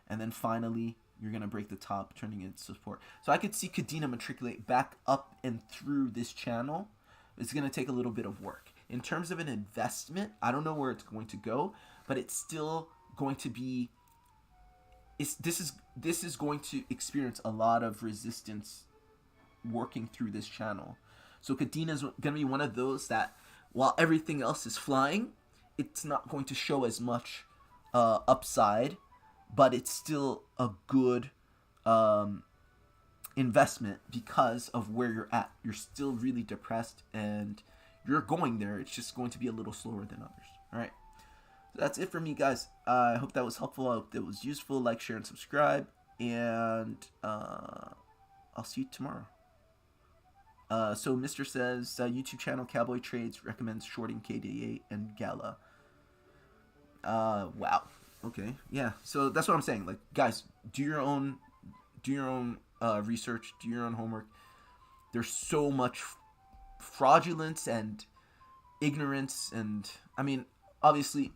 And then finally, you're going to break the top, turning it into support. So I could see Kadena matriculate back up and through this channel. It's going to take a little bit of work. In terms of an investment, I don't know where it's going to go, but it's still going to be... This is going to experience a lot of resistance working through this channel. So Kadena is going to be one of those that, while everything else is flying, it's not going to show as much upside, but it's still a good investment because of where you're at. You're still really depressed and you're going there. It's just going to be a little slower than others. All right. So that's it for me, guys. I hope that was helpful. I hope that was useful. Like, share, and subscribe. And I'll see you tomorrow. So Mr. says, YouTube channel Cowboy Trades recommends shorting KD8 and Gala. Wow. Okay. Yeah. So that's what I'm saying. Like, guys, do your own research, do your own homework. There's so much fraudulence and ignorance, and I mean, obviously,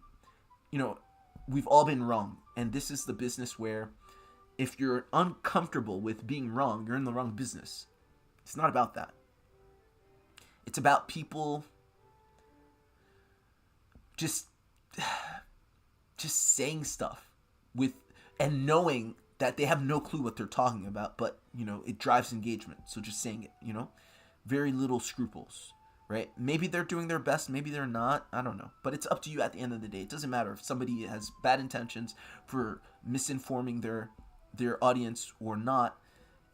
you know, we've all been wrong, and this is the business where if you're uncomfortable with being wrong, you're in the wrong business. It's not about that. It's about people just saying stuff with and knowing that they have no clue what they're talking about, but you know, it drives engagement. So just saying it, you know, very little scruples, right? Maybe they're doing their best, maybe they're not, I don't know, but it's up to you at the end of the day. It doesn't matter if somebody has bad intentions for misinforming their audience or not.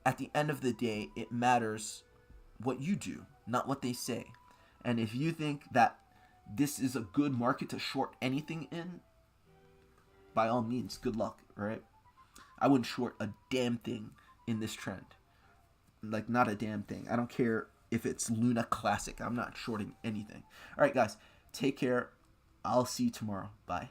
At the end of the day, it matters what you do, not what they say. And if you think that this is a good market to short anything in, by all means, good luck, right? I wouldn't short a damn thing in this trend. Like, not a damn thing. I don't care if it's Luna Classic. I'm not shorting anything. All right, guys, take care. I'll see you tomorrow. Bye.